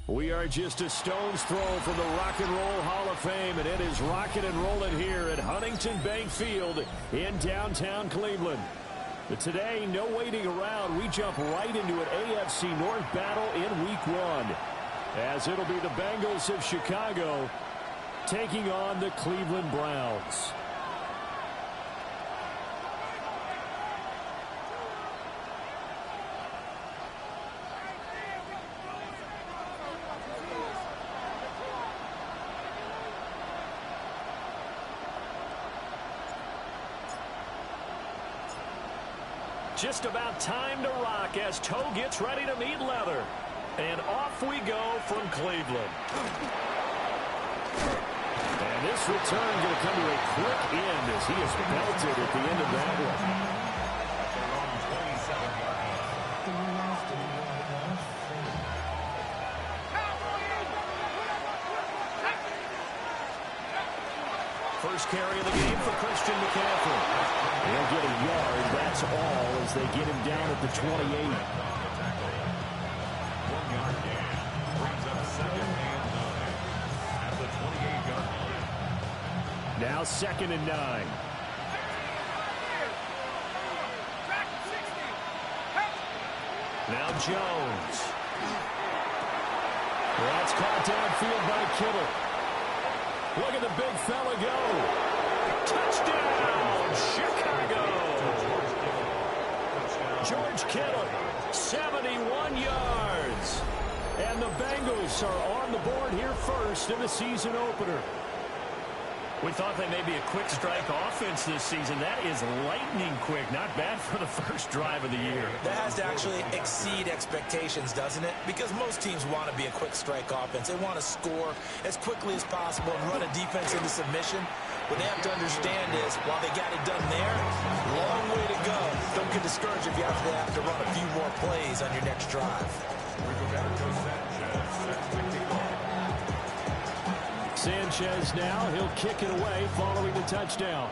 We are just a stone's throw from the Rock and Roll Hall of Fame, and it is rocking and rolling here at Huntington Bank Field in downtown Cleveland. But today, no waiting around. We jump right into an AFC North battle in Week 1, as it'll be the Bengals of Chicago taking on the Cleveland Browns. Just about time to rock as toe gets ready to meet leather. And off we go from Cleveland. And this return going to come to a quick end as he is belted at the end of that one. First carry of the game for Christian McCaffrey. He'll get a yard, that's all, as they get him down at the 28. Now 2nd and 9. Now Jones. That's caught downfield by Kittle. Look at the big fella go. Touchdown, Chicago. George Kittle, 71 yards. And the Bengals are on the board here first in the season opener. We thought they may be a quick strike offense this season. That is lightning quick. Not bad for the first drive of the year. That has to actually exceed expectations, doesn't it? Because most teams want to be a quick strike offense. They want to score as quickly as possible and run a defense into submission. What they have to understand is, while they got it done there, long way to go. Don't get discouraged if you have to run a few more plays on your next drive. Sanchez now, he'll kick it away following the touchdown.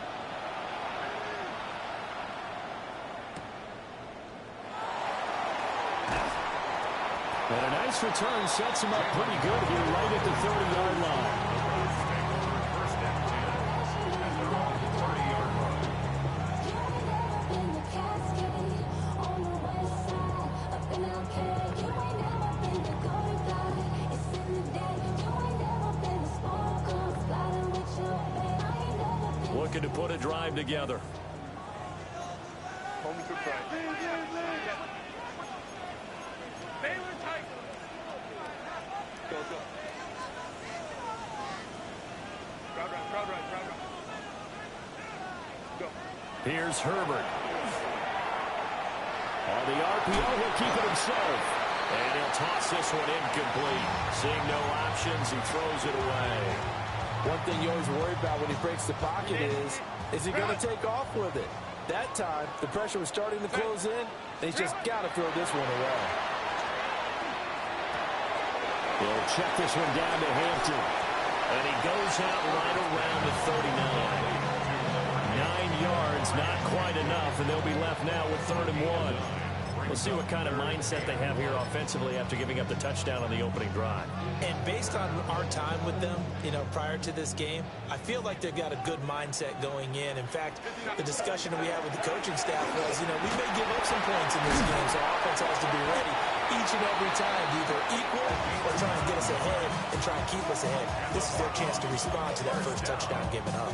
And a nice return sets him up pretty good here right at the 30-yard line. Looking to put a drive together. Home to try. Go, go. Crowd right. Go. Here's Herbert. On the RPO, he'll keep it himself. And he'll toss this one incomplete. Seeing no options, he throws it away. One thing you always worry about when he breaks the pocket is he going to take off with it? That time, the pressure was starting to close in. They just got to throw this one away. He'll check this one down to Hampton. And he goes out right around the 39. 9 yards, not quite enough, and they'll be left now with 3rd and 1. We'll see what kind of mindset they have here offensively after giving up the touchdown on the opening drive. And based on our time with them, prior to this game, I feel like they've got a good mindset going in. In fact, the discussion that we had with the coaching staff was, we may give up some points in this game, so offense has to be ready each and every time to either equal or try and get us ahead and try and keep us ahead. This is their chance to respond to that first touchdown given up.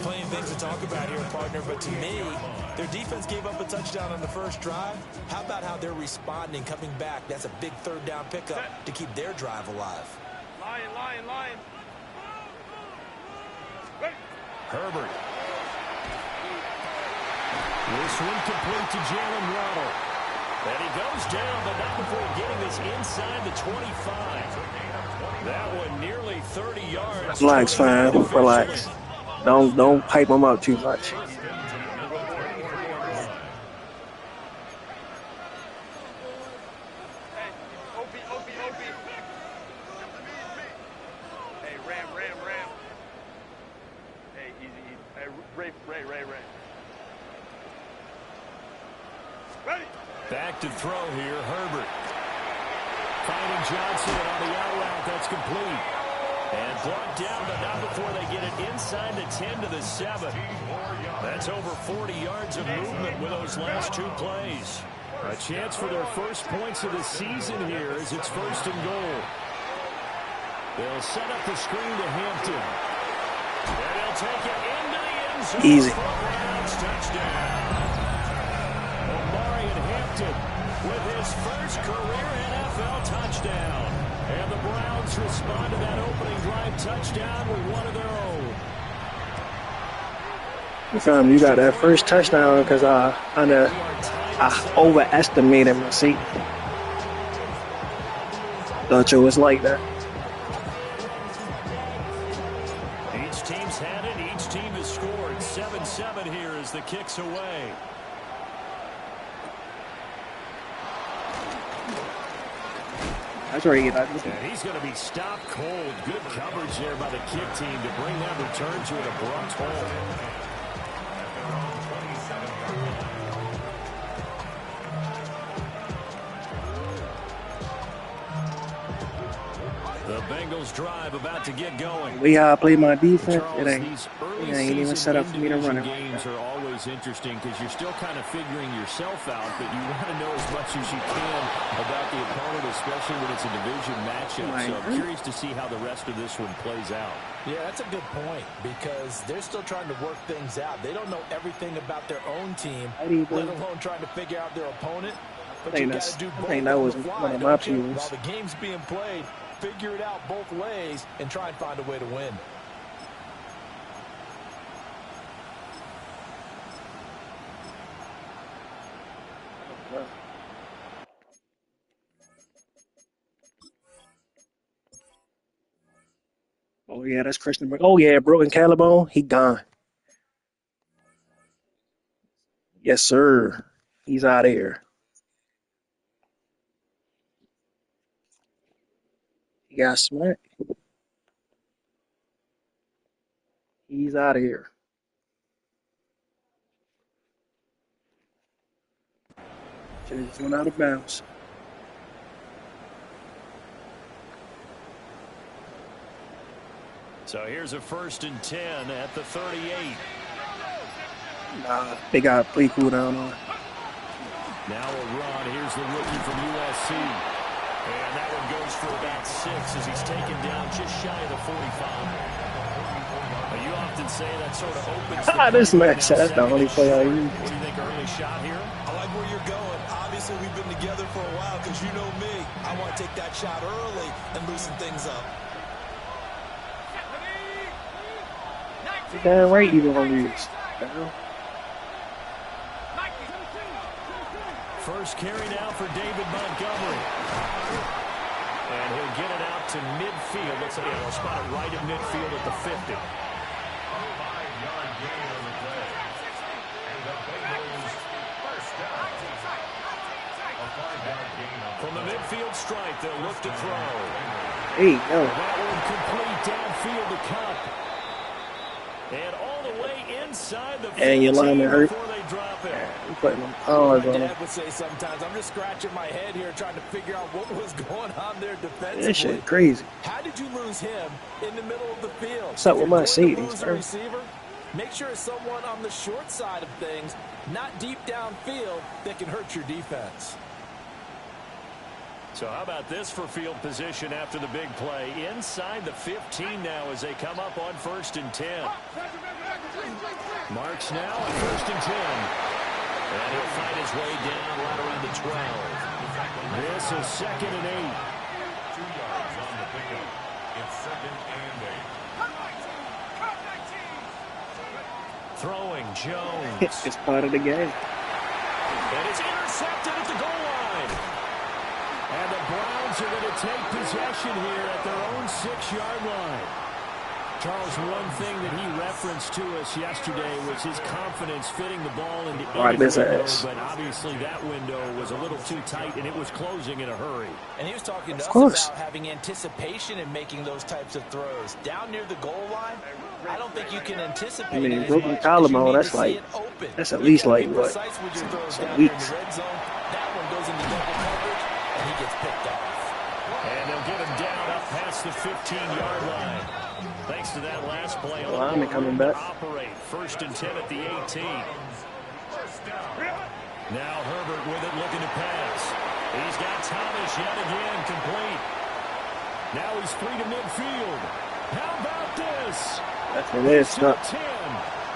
Plenty of things to talk about here, partner, but to me, their defense gave up a touchdown on the first drive. How about how they're responding, coming back? That's a big 3rd down pickup to keep their drive alive. Lion. Herbert. This one complete to Jalen Waddle. And he goes down, but not before getting this inside the 25. That one nearly 30 yards. Relax, fam. Relax. Don't hype them up too much. Back to throw here, Herbert. Finding Johnson on the out route. That's complete. And brought down, but not before they get it inside the 10 to the 7. That's over 40 yards of movement with those last 2 plays. A chance for their first points of the season here as it's 1st and goal. They'll set up the screen to Hampton. And he'll take it into the end zone. Easy. Touchdown. Omarion Hampton with his first career NFL touchdown. And the Browns respond to that opening drive touchdown with one of their own. You got that first touchdown because I overestimated my seat. Thought it was like that. Each team's had it. Each team has scored. 7-7 here as the kick's away. That's right. And he's going to be stopped cold. Good coverage there by the kick team to bring that return to an abrupt halt. The Bengals drive about to get going. We play my defense. Charles, it ain't even set up for me to run it. Games are always interesting because you're still kind of figuring yourself out, but you want to know as much as you can about the opponent, especially when it's a division matchup. So I'm curious to see how the rest of this one plays out. Yeah, that's a good point because they're still trying to work things out. They don't know everything about their own team, let alone trying to figure out their opponent. But you got to do both. I think that was one of my views. While the game's being played, figure it out both ways and try and find a way to win. Oh, yeah, that's Christian. Oh, yeah, broken collarbone. He gone. Yes, sir. He's out of here. He got smacked. He's out of here. Just went out of bounds. So here's a 1st and 10 at the 38. Nah, they got play cool down on. Now a run. Here's the rookie from USC. And that one goes for about 6 as he's taken down just shy of the 45. You often say that sort of opens this match, that's the only play I use. What do you think, early shot here? I like where you're going. Obviously, we've been together for a while because you know me. I want to take that shot early and loosen things up. Damn right you gonna lose. First carry now for David Montgomery. And he'll get it out to midfield. Looks like he'll spot it right at midfield at the 50. From the midfield stripe, they'll look to throw. Hey, yo. That one complete downfield to Cup. And all the way inside the 15 and your lineman hurt. before they drop it. You putting them paws on him. Dad would say sometimes, I'm just scratching my head here trying to figure out what was going on there defensively. That shit crazy. How did you lose him in the middle of the field? What's up with my safeties, bro? Receiver, make sure it's someone on the short side of things, not deep downfield, that can hurt your defense. So how about this for field position after the big play? Inside the 15 now as they come up on 1st and 10. Marks now on 1st and 10. And he'll fight his way down right around the 12. This is 2nd and 8. 2 yards on the pickup. It's 2nd and 8. Throwing Jones. It's part of the game. And it's intercepted at the goal line. And the Browns are going to take possession here at their own 6-yard line. Charles, one thing that he referenced to us yesterday was his confidence fitting the ball into any window, but obviously that window was a little too tight, and it was closing in a hurry. And he was talking to us about having anticipation in making those types of throws. Down near the goal line, I don't think you can anticipate. I mean, broken collarbone, that's at least like, what, some weeks. That one goes into double coverage, and he gets picked off. they'll get him down up past the 15-yard line. Thanks to that last play, Well, I'm coming back. Operate 1st and 10 at the 18. Now Herbert with it, looking to pass. He's got Thomas yet again, complete. Now he's free to midfield. How about this? That's what it is. To 10.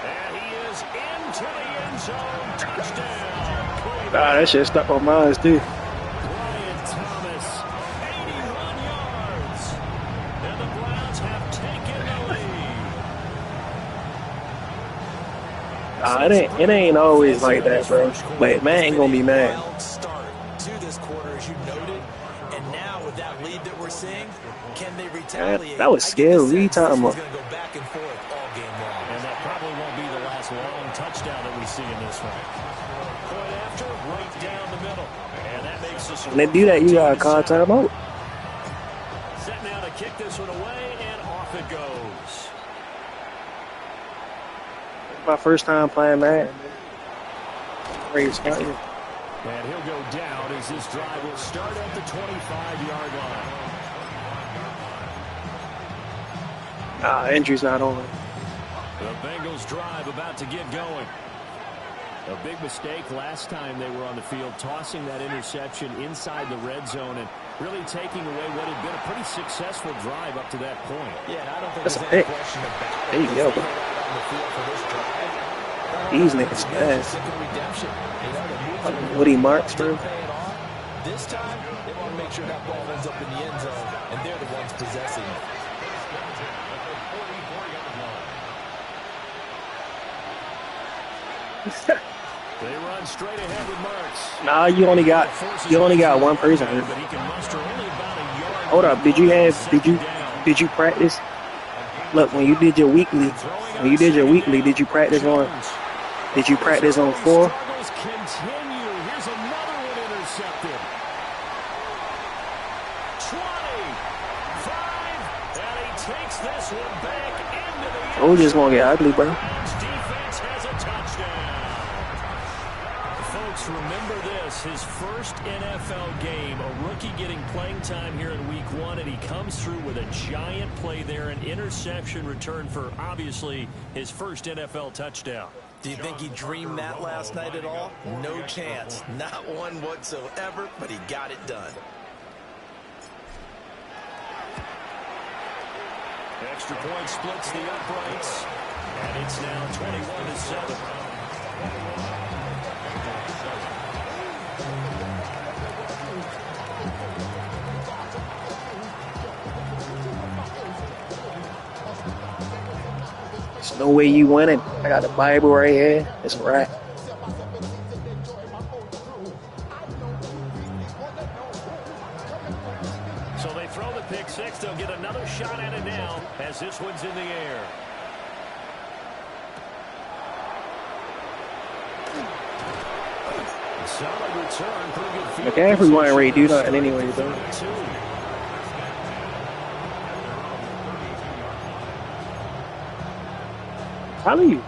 And he is into the end zone. Touchdown. That shit stuck on mine, too. Brian Thomas, 81 yards. And the Browns have taken the lead. It ain't always like that, bro. But man ain't gonna be mad. Start to this quarter, as you noted, and now with that lead that we're seeing, can they retaliate? That was scary. Time up. Going to go back and forth all game long, And that probably won't be the last long touchdown that we see in this one. Point after, right down the middle, and that makes us. When they do that, you gotta call timeout. Set now to kick this one away, and off it goes. My first time playing that. Great start. And he'll go down as this drive will start at the 25-yard line. Injury's not over. The Bengals drive about to get going. A big mistake last time they were on the field, tossing that interception inside the red zone and really taking away what had been a pretty successful drive up to that point. Yeah, and I don't think That's there's a any pick. question about it. There you go, bro. On the field for this drive. These niggas fast. Redemption. You know, they moved Woody Marks, bro. pay it off. This time, they want to make sure that ball ends up in the end zone, and they're the ones possessing it. They run straight ahead with Marks. Nah, you only got one person. But he can muster only about a yard. Hold up, did you practice? Look, when you did your weekly, did you practice on 4? Struggles continue. Here's another one intercepted. 25, and he takes this one back into the end. Oh, just gonna get ugly, bro. Defense has a touchdown. Folks, remember this, his first NFL game, a rookie getting playing time here in week 1, and he comes through with a giant play there, an interception return for, obviously, his first NFL touchdown. Do you think he dreamed that last night at all? No chance. Not one whatsoever, but he got it done. Extra point splits the uprights, and it's now 21-7. There's no way you win it. I got the Bible right here. It's a wrap. So they throw the pick six. They'll get another shot at it now as this one's in the air. Solid return. Pretty good field. McCaffrey wasn't ready to do nothing anyway, though. How you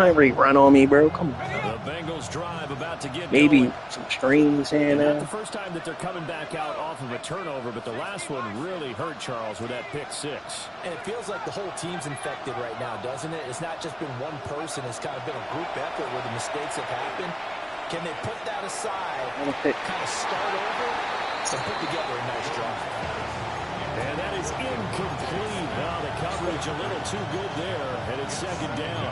ain't ready to run on me, bro. Come on. The Bengals drive about to get Maybe going. some strings here and Not there. the first time that they're coming back out off of a turnover, but the last one really hurt Charles with that pick six. And it feels like the whole team's infected right now, doesn't it? It's not just been one person. It's kind of been a group effort where the mistakes have happened. Can they put that aside, kind of start over, and put together a nice drive? And that is incomplete. Now the coverage a little too good there, and it's second down.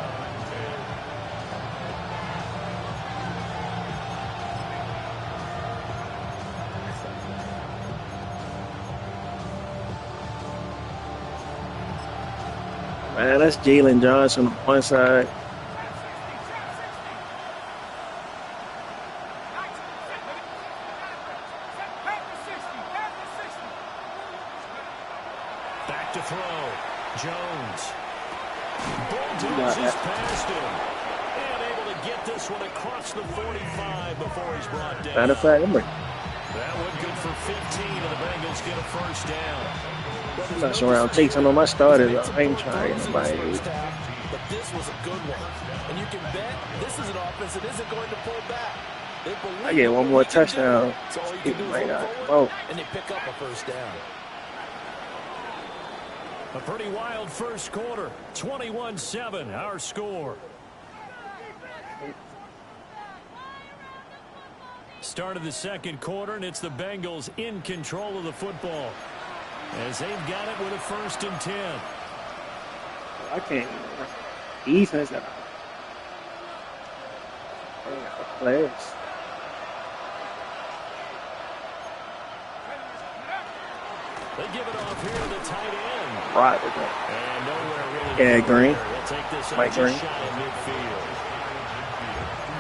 Man, that's Jalen Johnson on one side. Back to throw. Jones. Bulldozes past him. And able to get this one across the 45 before he's brought down. Matter of fact, That one good for 15, and the Bengals get a first down. I'm not sure I'll take some of my starters. I ain't trying to buy it. But this was a good one. And you can bet this is an offense that isn't going to pull back. They believe I get one more he can do. touchdown. That's all he He can do is might look not forward, come out. and they pick up a first down. A pretty wild first quarter. 21-7, our score. Start of the second quarter, and it's the Bengals in control of the football as they've got it with a 1st and 10. I can't. Defense got players. They give it off here to the tight end. Right. And nowhere really. Yeah, Green. They'll take this Mike out Green. just shy of midfield.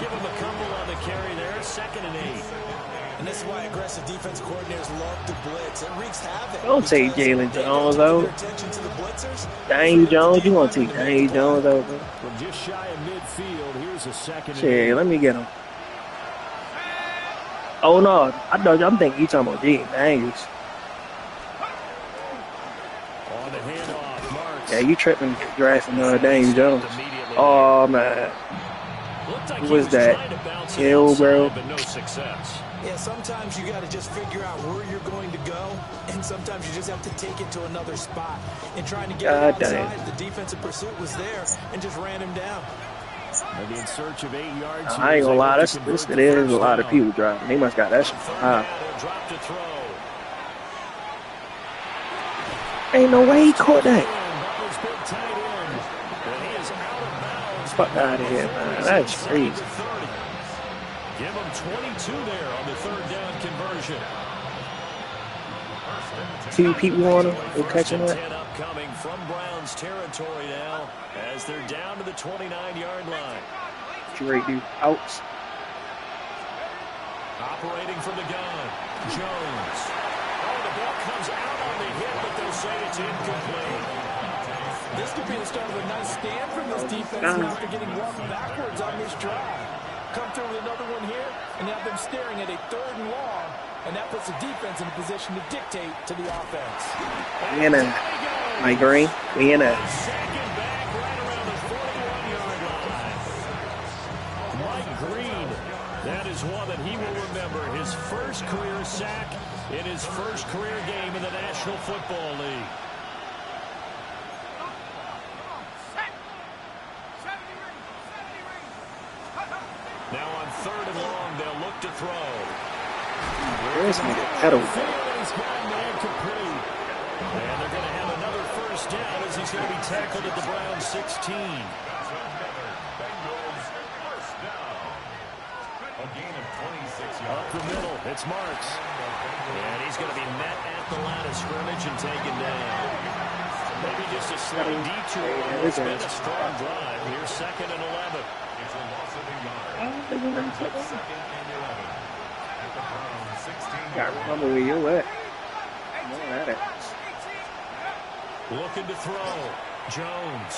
Give him a couple on the carry there. 2nd and 8. And this is why aggressive defense coordinators love to blitz. It wreaks havoc. Don't take Jalen Jones out. Attention to the blitzers. Daniel Jones, you want to take Daniel Jones out, bro? From just shy of midfield, here's a 2nd and 8. Shit, let me get him. Oh no, I'm thinking you talking about Jaden Daniels. On the handoff, Marks. Yeah, you tripping drafting Daniel Jones. Oh man, Looked like who he was that? trying to bounce it Hill, outside, bro. but no success. Yeah, sometimes you got to just figure out where you're going to go, and sometimes you just have to take it to another spot. And trying to get God it damn. outside, the defensive pursuit was there and just ran him down. Maybe in search of 8 yards. I ain't gonna lie, this it is a lot of people driving. They must got that shit. Drop to throw. Ain't no way he caught that. Butler's big tight end. And he is out of bounds. Fuck out of here, man. That's crazy. Give him 22 there on the 3rd down conversion. 2 people on him. We're 1st catching and that. 10 upcoming from Browns territory now as they're down to the 29-yard line. Drake do outs. Operating from the gun, Jones. Oh, the ball comes out on the hit, but they'll say it's incomplete. This could be the start of a nice stand from this defense after getting walked backwards on this drive. Come through with another one here, and have them staring at a 3rd and long, and that puts the defense in a position to dictate to the offense. We in there. Mike Green, we in there. Second back right around the 41-yard line. Mike Green, that is one that he will remember. His first career sack in his first career game in the National Football League. Now on 3rd and long, they'll look to throw. Where's my pedal? He's got man complete. And they're going to have another 1st down as he's going to be tackled at the Browns 16. Bengals 1st down. A gain of 26 yards. Up the middle, it's Marks. And he's going to be met at the line of scrimmage and taken down. Maybe just a slight detour. It's been a strong drive. Here's 2nd and 11. It's a loss of a yard. 2nd and 11. At the Browns 16. Gotta remember where you at. Come on, that ass. Looking to throw. Jones.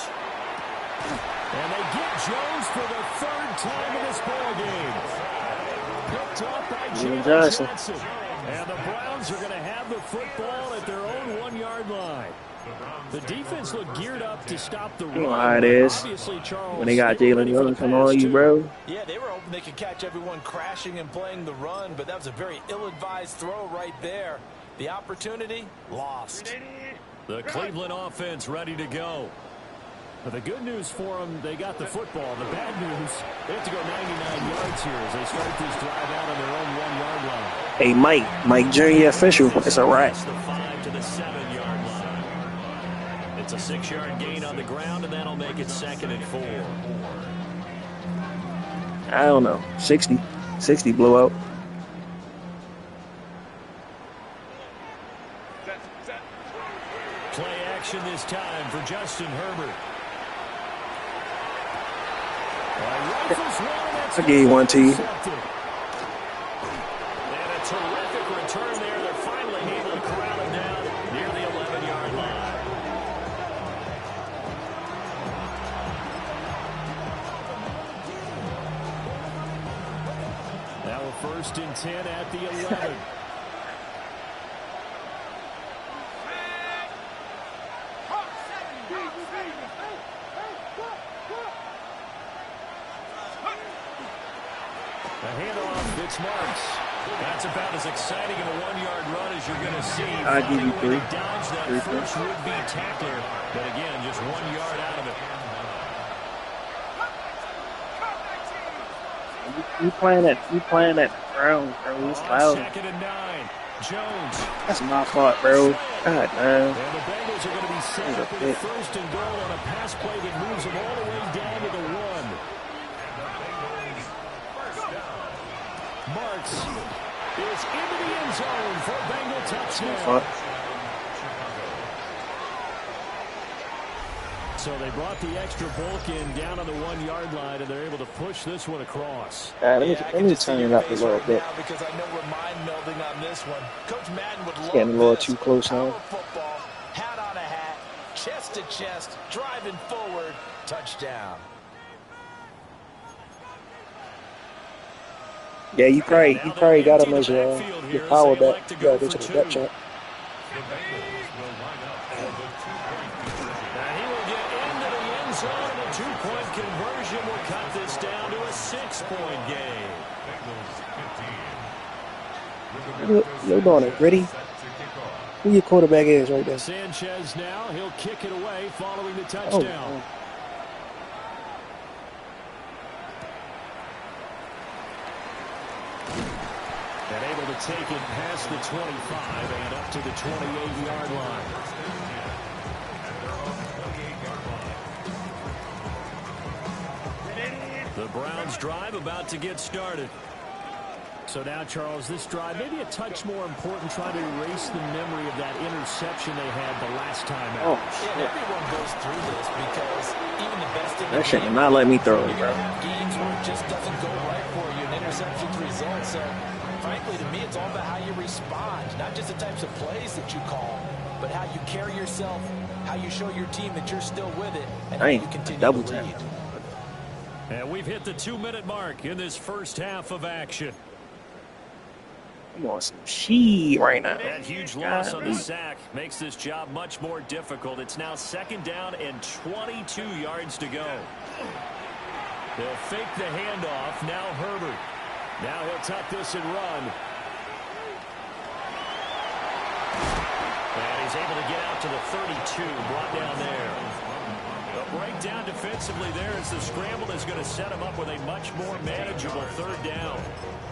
And they get Jones for the 3rd time in this ballgame. Picked up by Jalen Johnson. Johnson. And the Browns are going to have the football at their own 1-yard line. The defense looked geared up to stop the run. You know how it is. Obviously, Charles, When they got were Jalen ready for Jones the come pass, on you, too. bro. Yeah, they were hoping they could catch everyone crashing and playing the run, but that was a very ill-advised throw right there. The opportunity, lost. The Cleveland offense ready to go. But the good news for them, they got the football. The bad news, they have to go 99 yards here as they start this drive out on their own 1-yard line. Hey, Mike Jr. official. It's a wrap. It's the 5 to the 7-yard line. It's a 6-yard gain on the ground, and that'll make it 2nd and 4. I don't know. 60 blowout. Play action this time for Justin Herbert. I gave one to you. And a terrific return there. They're finally able to corral him down near the 11-yard line. Now a 1st and 10 at the 11. A handoff, it's Marks. That's about as exciting a 1-yard run as you're going to see. I'll give you 3. Dodge that first would-be tackler, but again, just 1 yard out of it. You playing at the ground, bro. It's loud. 2nd and 9. Jones. That's my fault, bro. God damn. And the Bengals are going to be set up with 1st and goal on a pass play that moves them all the way down to the 1. Marks is into the end zone for a Bengal touchdown. So they brought the extra bulk in down on the 1-yard line, and they're able to push this one across. Let me turn it up a little bit. Because I know we're mind melding on this one. Coach Madden would love getting a little this. too close now. Football, hat on a hat, chest to chest, driving forward, touchdown. Yeah, you probably got to measure your power back. You got to go to the depth chart. And a 2-point conversion will cut this down to a 6-point game. You're doing it, ready? Who your quarterback is right there? Sanchez now, he'll kick it away following the touchdown. And able to take it past the 25 and up to the 28-yard line. The Browns drive about to get started. So now, Charles, this drive maybe a touch more important, trying to erase the memory of that interception they had the last time out. Yeah, everyone goes through this because even the best in the that shit did not let me throw it, bro. Games where it just doesn't go right for you, and interceptions result. So, frankly, to me, it's all about how you respond, not just the types of plays that you call, but how you carry yourself, how you show your team that you're still with it, and how you continue to lead. And we've hit the 2-minute mark in this first half of action. I'm on some shit right now. That huge loss on the sack makes this job much more difficult. It's now 2nd down and 22 yards to go. They'll fake the handoff. Now Herbert. Now he'll tuck this and run. And he's able to get out to the 32, brought down there. The breakdown defensively there as the scramble is going to set him up with a much more manageable 3rd down.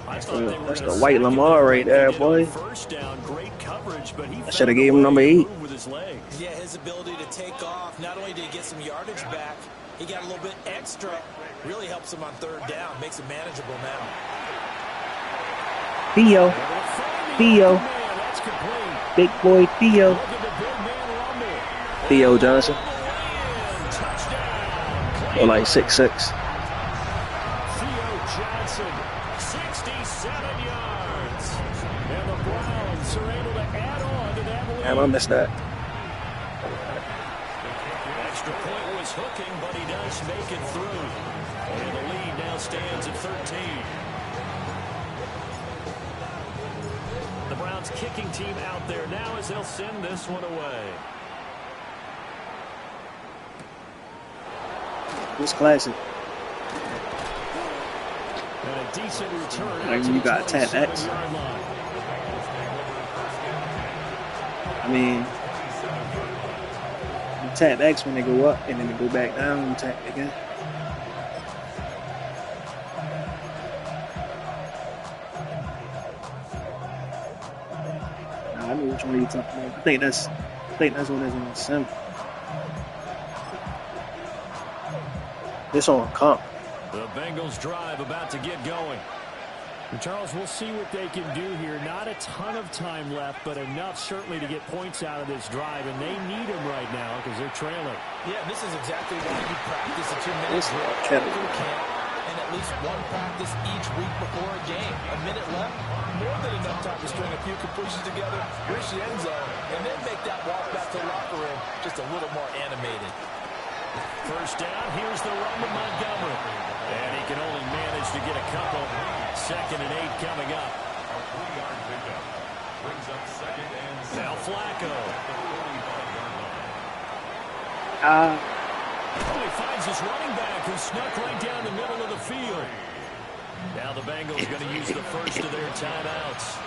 I thought they were that's the white Lamar right there, boy. First down, great coverage, but he I should have gave him number 8. with his legs. Yeah, his ability to take off, not only did he get some yardage back, he got a little bit extra. Really helps him on 3rd down, makes it manageable now. Theo. That's complete. Big boy Theo. Look at the big man rumble. Theo Johnson. Touchdown. Or like 6'6". Theo Johnson, 67 yards. And the Browns are able to add on to that lead. Damn, I missed that. Extra point was hooking, but he does make it through. And the lead now stands at 13. The Browns kicking team out there now as they'll send this one away. It's classic. And a decent return. Like when you got tap X. I mean, you tap X when they go up, and then they go back down and tap again. I know which one you're talking about. I think that's what it's on Sim. This on comp. The Bengals drive about to get going. And Charles, we'll see what they can do here. Not a ton of time left, but enough certainly to get points out of this drive, and they need them right now because they're trailing. Yeah, this is exactly why you practice a 2-minute drill every camp, and at least one practice each week before a game. A minute left, more than enough time to string a few completions together, reach the end zone, and then make that walk back to the locker room just a little more animated. First down, here's the run to Montgomery. And he can only manage to get a couple. 2nd and 8 coming up. A 3-yard pickup brings up 2nd and 7. Now Flacco. At the 45-yard line. Oh, he finds his running back who snuck right down the middle of the field. Now the Bengals going to use the first of their timeouts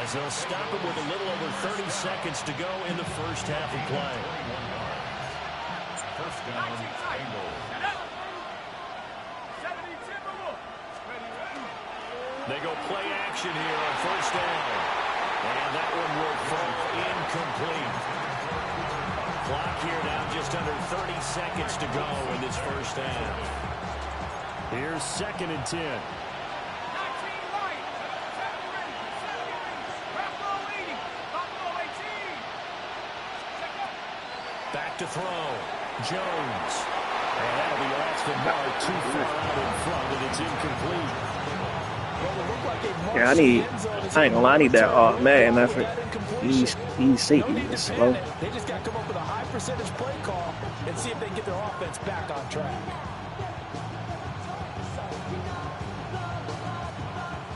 as they'll stop it with a little over 30 seconds to go in the first half of play. First down, Bengals. They go play action here on first down. And that one will fall incomplete. Clock here now just under 30 seconds to go in this first half. Here's 2nd and 10. Back to throw. Jones. And that'll be off the mark, too far out in front, and it's incomplete. Yeah, I ain't gonna lie, I need that Madden effort. He's safety is slow. They just got to come up with a high percentage play call and see if they can get their offense back on track.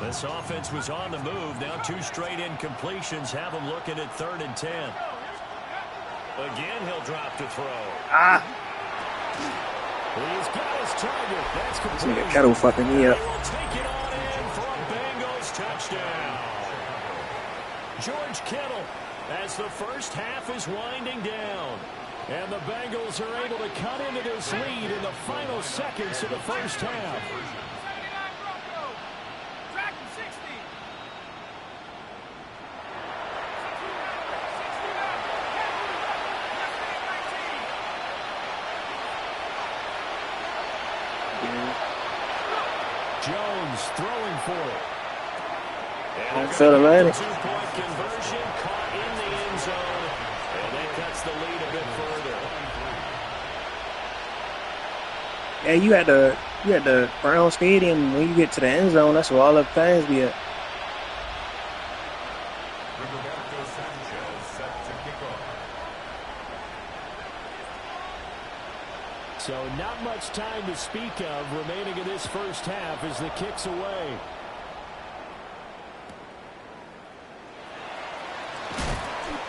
This offense was on the move. Now 2 straight incompletions have them looking at 3rd and 10. Again, he'll drop to throw. He's got his target. That's complete. This nigga Kettle fucking me up. They will take it on in for a Bengals touchdown. George Kittle as the first half is winding down. And the Bengals are able to cut into this lead in the final seconds of the first half. Jones throwing for it. And That's automatic. 2-point conversion caught in the end zone. And that cuts the lead a bit further. Yeah, you had the Brown Stadium. When you get to the end zone, that's where all the fans be at. Roberto Sanchez set to kick off. So not much time to speak of remaining in this first half as the kick's away.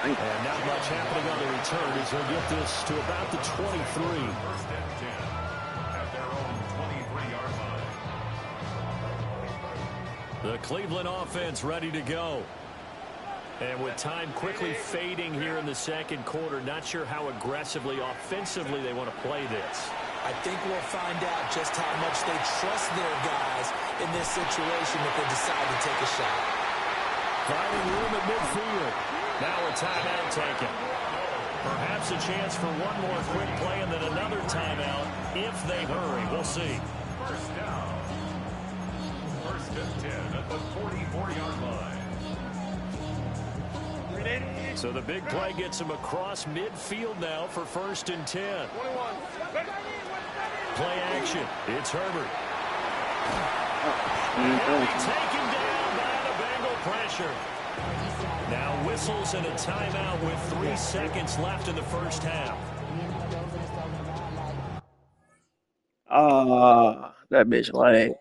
And not much happening on the return as they'll get this to about the 23. First and 10 at their own 23-yard line. The Cleveland offense ready to go. And with time quickly fading here in the second quarter, not sure how aggressively, offensively they want to play this. I think we'll find out just how much they trust their guys in this situation if they decide to take a shot. Finding room at midfield. Now a timeout taken. Perhaps a chance for one more quick play and then another timeout if they hurry. We'll see. First down. First and 10 at the 44-yard line. So the big play gets him across midfield now for 1st and 10. 21. Play action. It's Herbert. Mm-hmm. Taken down by the Bengal pressure. Now whistles and a timeout with 3 seconds left in the first half. That bitch like.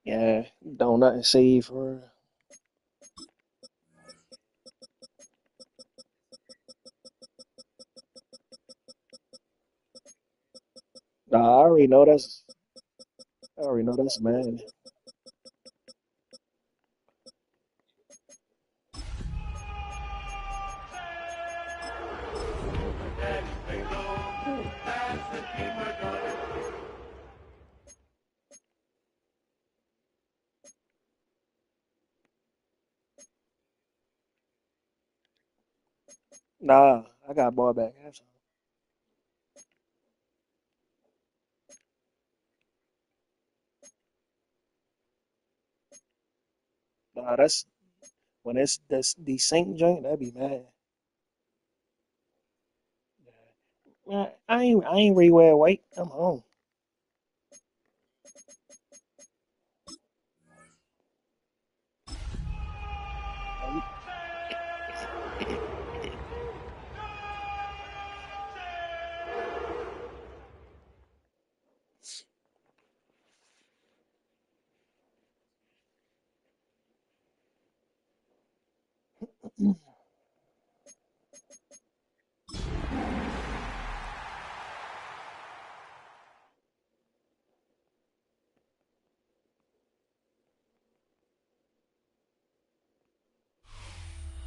Yeah, don't nothing see for. Nah, I already know that's. I already know that's man. Nah, I got ball back. Nah, that's when it's this the Saint joint. That'd be mad. Man, I ain't really wear white. I'm home.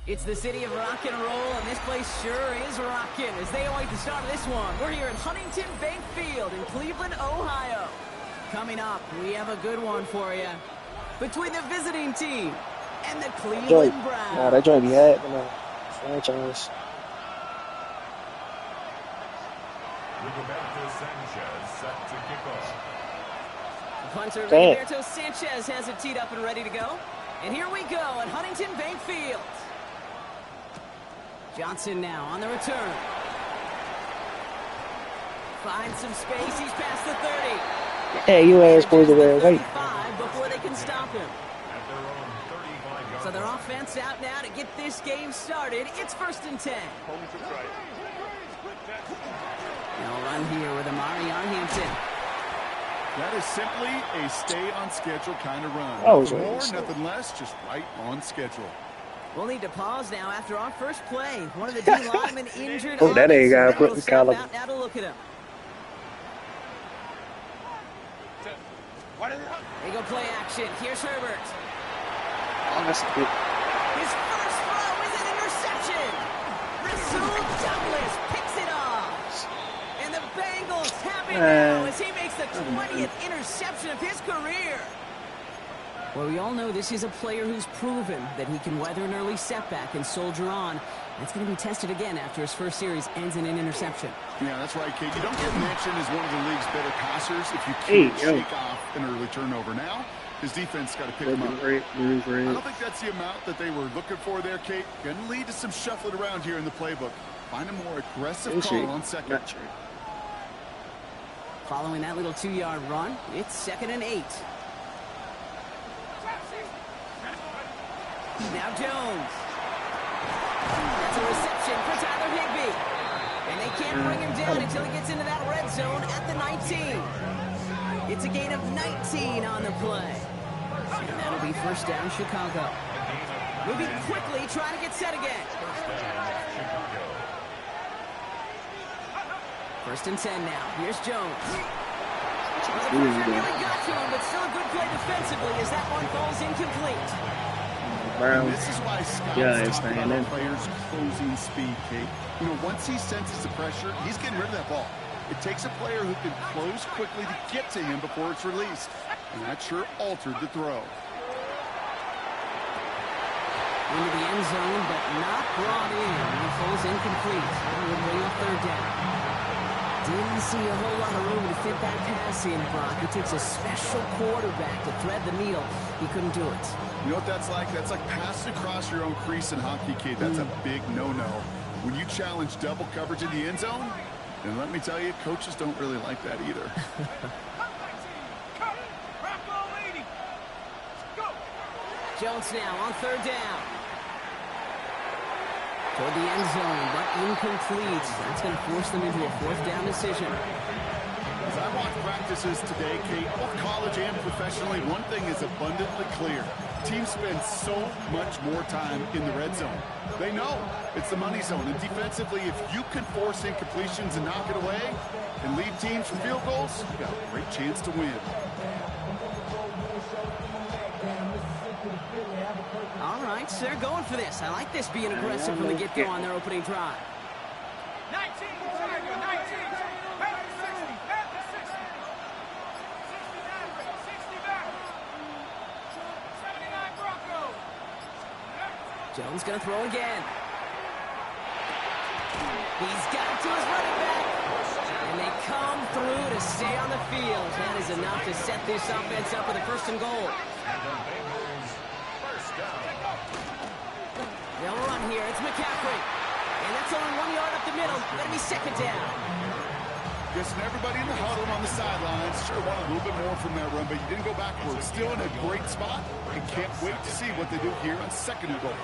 It's the city of rock and roll, and this place sure is rocking as they await the start of this one. We're here at Huntington Bank Field in Cleveland, Ohio. Coming up, we have a good one for you. Between the visiting team and the Cleveland Browns. Nah, that joint be had in the franchise. Rigoberto Sanchez set to kick off. Punter Damn. Rigoberto Sanchez has it teed up and ready to go. And here we go at Huntington Bank Field. Johnson now on the return. Finds some space. He's past the 30. Hey, you ain't supposed to wear white. 35 before they can stop him. At their own 35-yard So their offense out now to get this game started. It's 1st and 10. Home to try. They'll run here with Amari Arhampton. That is simply a stay-on-schedule kind of run. Oh, Nothing so- more, nothing less, just right on schedule. We'll need to pause now after our first play. One of the D linemen injured. Oh, that ain't gotta put the step collar. out now to look at him. They go play action. Here's Herbert. Oh, that's a good. His first throw is an interception. Rasul Douglas picks it off. And the Bengals happy now as he makes the 20th interception of his career. Well, we all know this is a player who's proven that he can weather an early setback and soldier on. That's going to be tested again after his first series ends in an interception. Yeah, that's right, Kate. You don't get mentioned as one of the league's better passers if you Hey, can't yo. shake off an early turnover. Now, his defense got to pick him up. I don't think that's the amount that they were looking for there, Kate. Going to lead to some shuffling around here in the playbook. Find a more aggressive call on second. Not sure. Following that little 2-yard run, it's 2nd and 8. Now Jones. That's a reception for Tyler Higbee. And they can't bring him down until he gets into that red zone at the 19. It's a gain of 19 on the play. And that'll be 1st down, Chicago. Moving quickly, trying to get set again. 1st and 10 now. Here's Jones. Well, the pressure really got to him, but still a good play defensively as that one falls incomplete. Browns. This is why Scott's Yeah, it's talking staying about in. players' closing speed, Kate. You know, once he senses the pressure, he's getting rid of that ball. It takes a player who can close quickly to get to him before it's released. And that sure altered the throw. Into the end zone, but not brought in. It falls incomplete. We'll bring up 3rd down. Didn't see a whole lot of room to fit that pass in, Brock. It takes a special quarterback to thread the needle. He couldn't do it. You know what that's like? That's like passing across your own crease in hockey, Kate. That's a big no-no. When you challenge double coverage in the end zone, and let me tell you, coaches don't really like that either. Jones now on 3rd down. Toward the end zone, but incomplete. That's going to force them into a 4th down decision. As I watch practice practices today, Kate, both college and professionally, one thing is abundantly clear. Teams spend so much more time in the red zone. They know it's the money zone. And defensively, if you can force incompletions and knock it away and lead teams from field goals, you got a great chance to win. All right, so they're going for this. I like this being aggressive from the get-go on their opening drive. 19, Tiger, 19, back to 60, back to 60. 60 back. 79 Broncos. Jones going to throw again. He's got it to his running back. And they come through to stay on the field. That is enough to set this offense up with a 1st and goal. They'll run here. It's McCaffrey. And that's only 1 yard up the middle. Going to be 2nd down. Guessing everybody in the huddle on the sidelines sure wanted a little bit more from that run, but you didn't go backwards. Still in a great spot. And can't wait to see what they do here on 2nd and goal.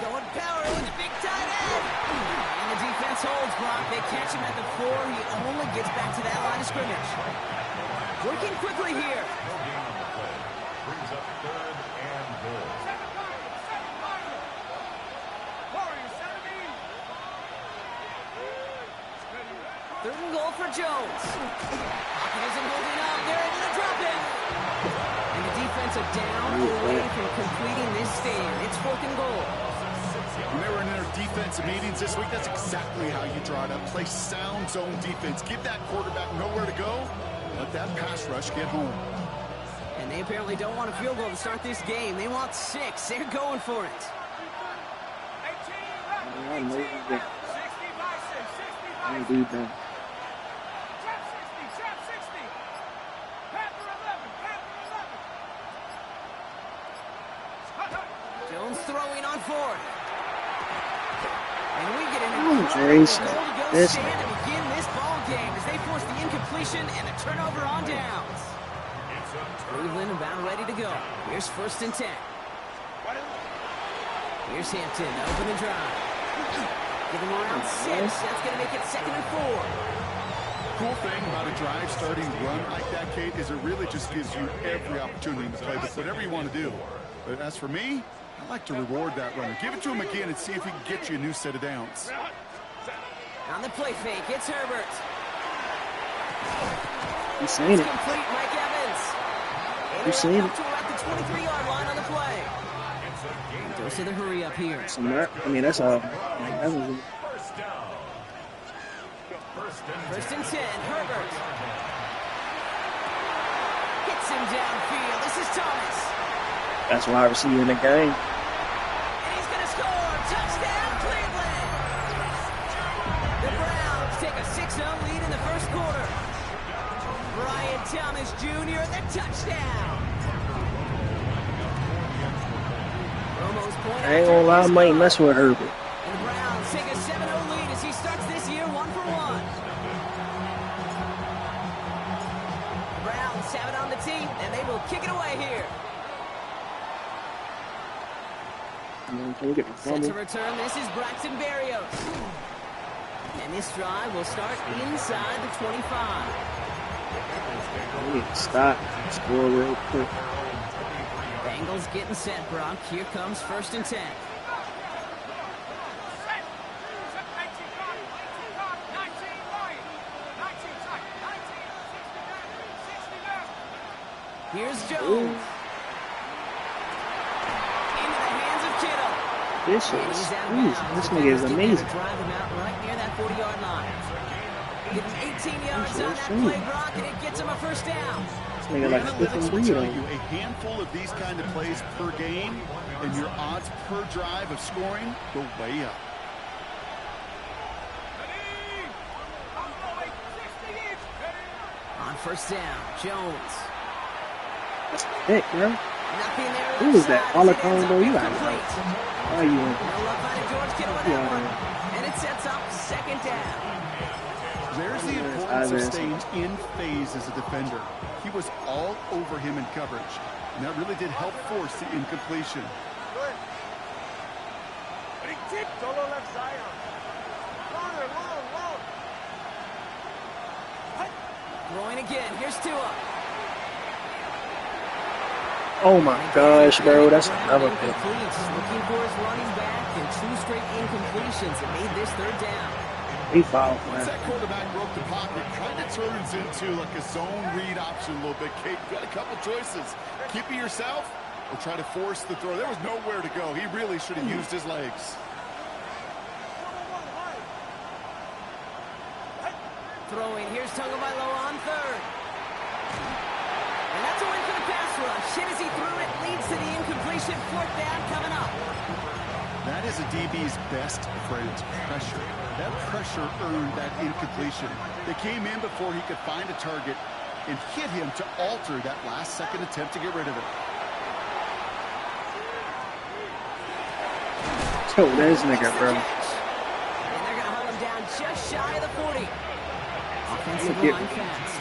Going power with the big tight end. And the defense holds, Brock. They catch him at the 4. He only gets back to that line of scrimmage. Working quickly here. Brings up 3rd and goal. 3rd and goal for Jones. Pocket isn't holding up. They're able to drop it. And the defense are down away from completing this stand. It's 4th and goal. When they were in their defensive meetings this week, that's exactly how you draw it up. Play sound zone defense. Give that quarterback nowhere to go. Let that pass rush get home. And they apparently don't want a field goal to start this game. They want 6. They're going for it. 18 left. 60 by 6. 60 by 6. Trap 60. Trap 60. Panther 11. Panther 11. Jones throwing on 4th. And we get an Jason. goal to go stand to begin this ball game as they force the incompletion and the turnover on downs. Cleveland about ready to go. Here's 1st and 10. Here's Hampton to open the drive. Give him around 6. That's going to make it 2nd and 4. Cool thing about a drive starting run like that, Kate, is it really just gives you every opportunity to play with whatever you want to do. But as for me, I like to reward that runner. Give it to him again and see if he can get you a new set of downs. On the play fake, it's Herbert. You seen it. Complete, Mike Evans. You seen it. Up to about the 23-yard line on the play. Goes to the hurry up here. I mean, that's all. That was it. 1st and 10, Herbert. Hits him downfield. This is Thomas. That's why I receive in the game. And he's going to score. Touchdown, Cleveland. The Browns take a 6-0 lead in the 1st quarter. Brian Thomas Jr., the touchdown. Romo's point. I ain't gonna lie, I might mess with Herbert. And the Browns take a 7-0 lead as he starts this year 1 for 1. The Browns have it on the tee, and they will kick it away here. Set to return, this is Braxton Berrios. And this drive will start inside the 25. We need to stop. Score real quick. Bengals getting set, Brock. Here comes 1st and 10. Here's Jones. Into the hands of Kittle. This nigga is amazing. Drive him out right near that 40-yard line. Getting 18 yards on that play, Brock, and it gets him a 1st down. This nigga like flipping breed on you. A handful of these kind of plays per game, and your odds per drive of scoring go way up. On 1st down, Jones. That's thick, bro. Nothing there. Who is that? All the time, bro. You got it. Why are you in? No love finding George Kittle with that one. And it sets up 2nd down. There's the importance of staying in phase as a defender. He was all over him in coverage, and that really did help force the incompletion. Solo left side. Throwing again. Here's Tua. Oh my gosh, bro, that's another pick. Looking for his running back and 2 straight incompletions that made this 3rd down. He fouled, Once man. that quarterback broke the pocket, it kind of turns into like a zone read option a little bit. Kate, you got a couple choices. Keep it yourself or try to force the throw. There was nowhere to go. He really should have used his legs. Throwing. Here's Tagovailoa on 3rd. And that's a win for the pass rush. Hit as he threw it. Leads to the incompletion. 4th down coming up. That is a DB's best friend, pressure. That pressure earned that incompletion. They came in before he could find a target and hit him to alter that last-second attempt to get rid of it. Yo, this nigga, bro. And they're going to hold him down just shy of the 40. Offensive Get- line fast.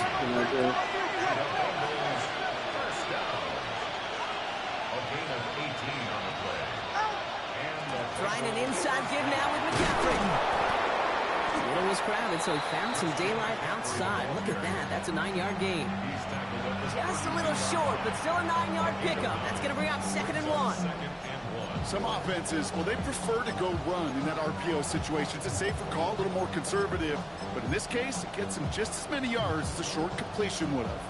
Trying an inside give now with McCaffrey. Middle was crowded, so he found some daylight outside. Look at that. That's a 9-yard gain. Just a little short, but still a 9-yard pickup. That's going to bring up 2nd and 1. Some offenses, well, they prefer to go run in that RPO situation. It's a safer call, a little more conservative. But in this case, it gets him just as many yards as a short completion would have.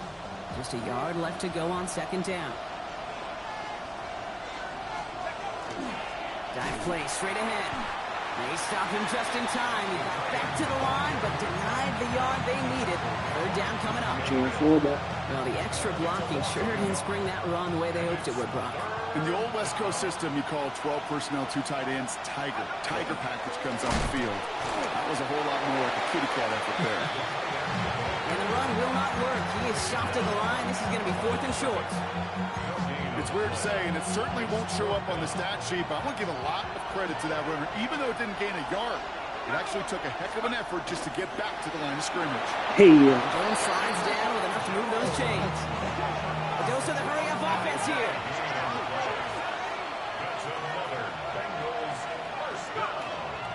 Just a yard left to go on 2nd down. Dive play straight ahead. They stopped him just in time. He got back to the line, but denied the yard they needed. 3rd down coming up. Well, the extra blocking sure didn't spring that run the way they hoped it would, Brock. In the old West Coast system, you call 12 personnel, 2 tight ends, Tiger. Tiger package comes on the field. That was a whole lot more like a kitty cat effort there. And the run will not work. He is stopped at the line. This is going to be 4th and short. It's weird to say, and it certainly won't show up on the stat sheet, but I want to give a lot of credit to that runner. Even though it didn't gain a yard, it actually took a heck of an effort just to get back to the line of scrimmage. Hey, Jones slides down with enough to move those chains. A dose of the hurry-up offense here.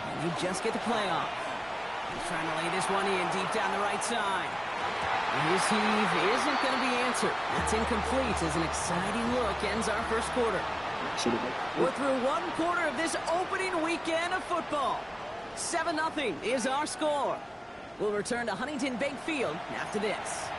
And you just get the play off. He's trying to lay this one in deep down the right side. And his heave isn't going to be answered. That's incomplete as an exciting look ends our 1st quarter. We're through 1 quarter of this opening weekend of football. 7-0 is our score. We'll return to Huntington Bank Field after this.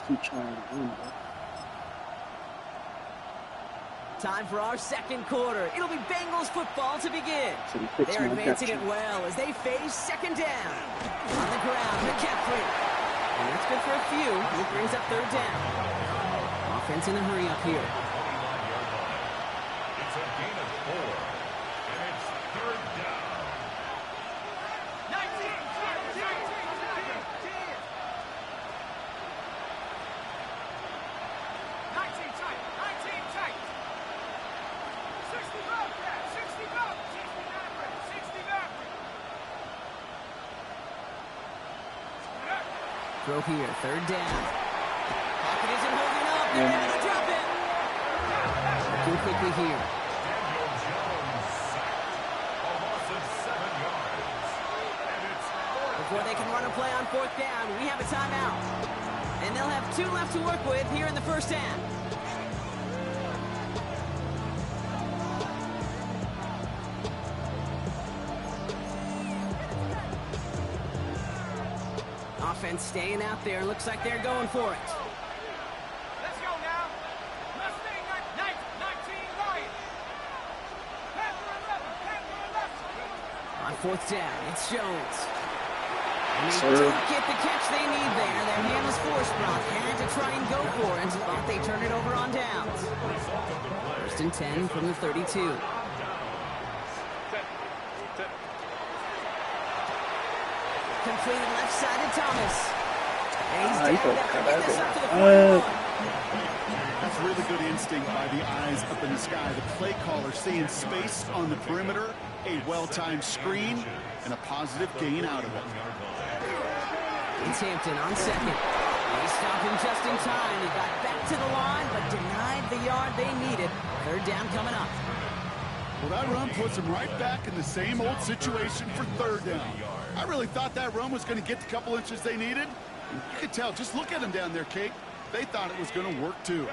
Keep trying to win, bro. Time for our 2nd quarter. It'll be Bengals football to begin. They're advancing it well as they face 2nd down. On the ground, McCaffrey. And that's good for a few. It brings up 3rd down. Offense in a hurry up here. It's a gain of 4, and it's 3rd down. 19, tight. 60 back, 60 back. Throw here, 3rd down. Pocket isn't holding up. They're ready to drop it. Looking quickly here. Daniel Jones sacked. A loss of 7 yards. And it's 4th. Before they can run a play on 4th down, we have a timeout. And they'll have 2 left to work with here in the 1st half. Offense staying out there. Looks like they're going for it. Let's go now. Mustang 19 Lion. Panther 11. On 4th down, it's Jones. And they don't get the catch they need there. Their hand was forced, Brock. Had to try and go for it, but they turn it over on downs. 1st and 10 from the 32. Completed left side to Thomas. And he's down after getting this up to the 41. That's really good instinct by the eyes up in the sky. The play caller seeing space on the perimeter, a well-timed screen, and a positive gain out of it. It's Hampton on 2nd. He's stop him just in time. He got back to the line, but denied the yard they needed. Third down coming up. Well, that run puts them right back in the same old situation for third down. I really thought that run was going to get the couple inches they needed. You could tell. Just look at them down there, Kate. They thought it was going to work, too.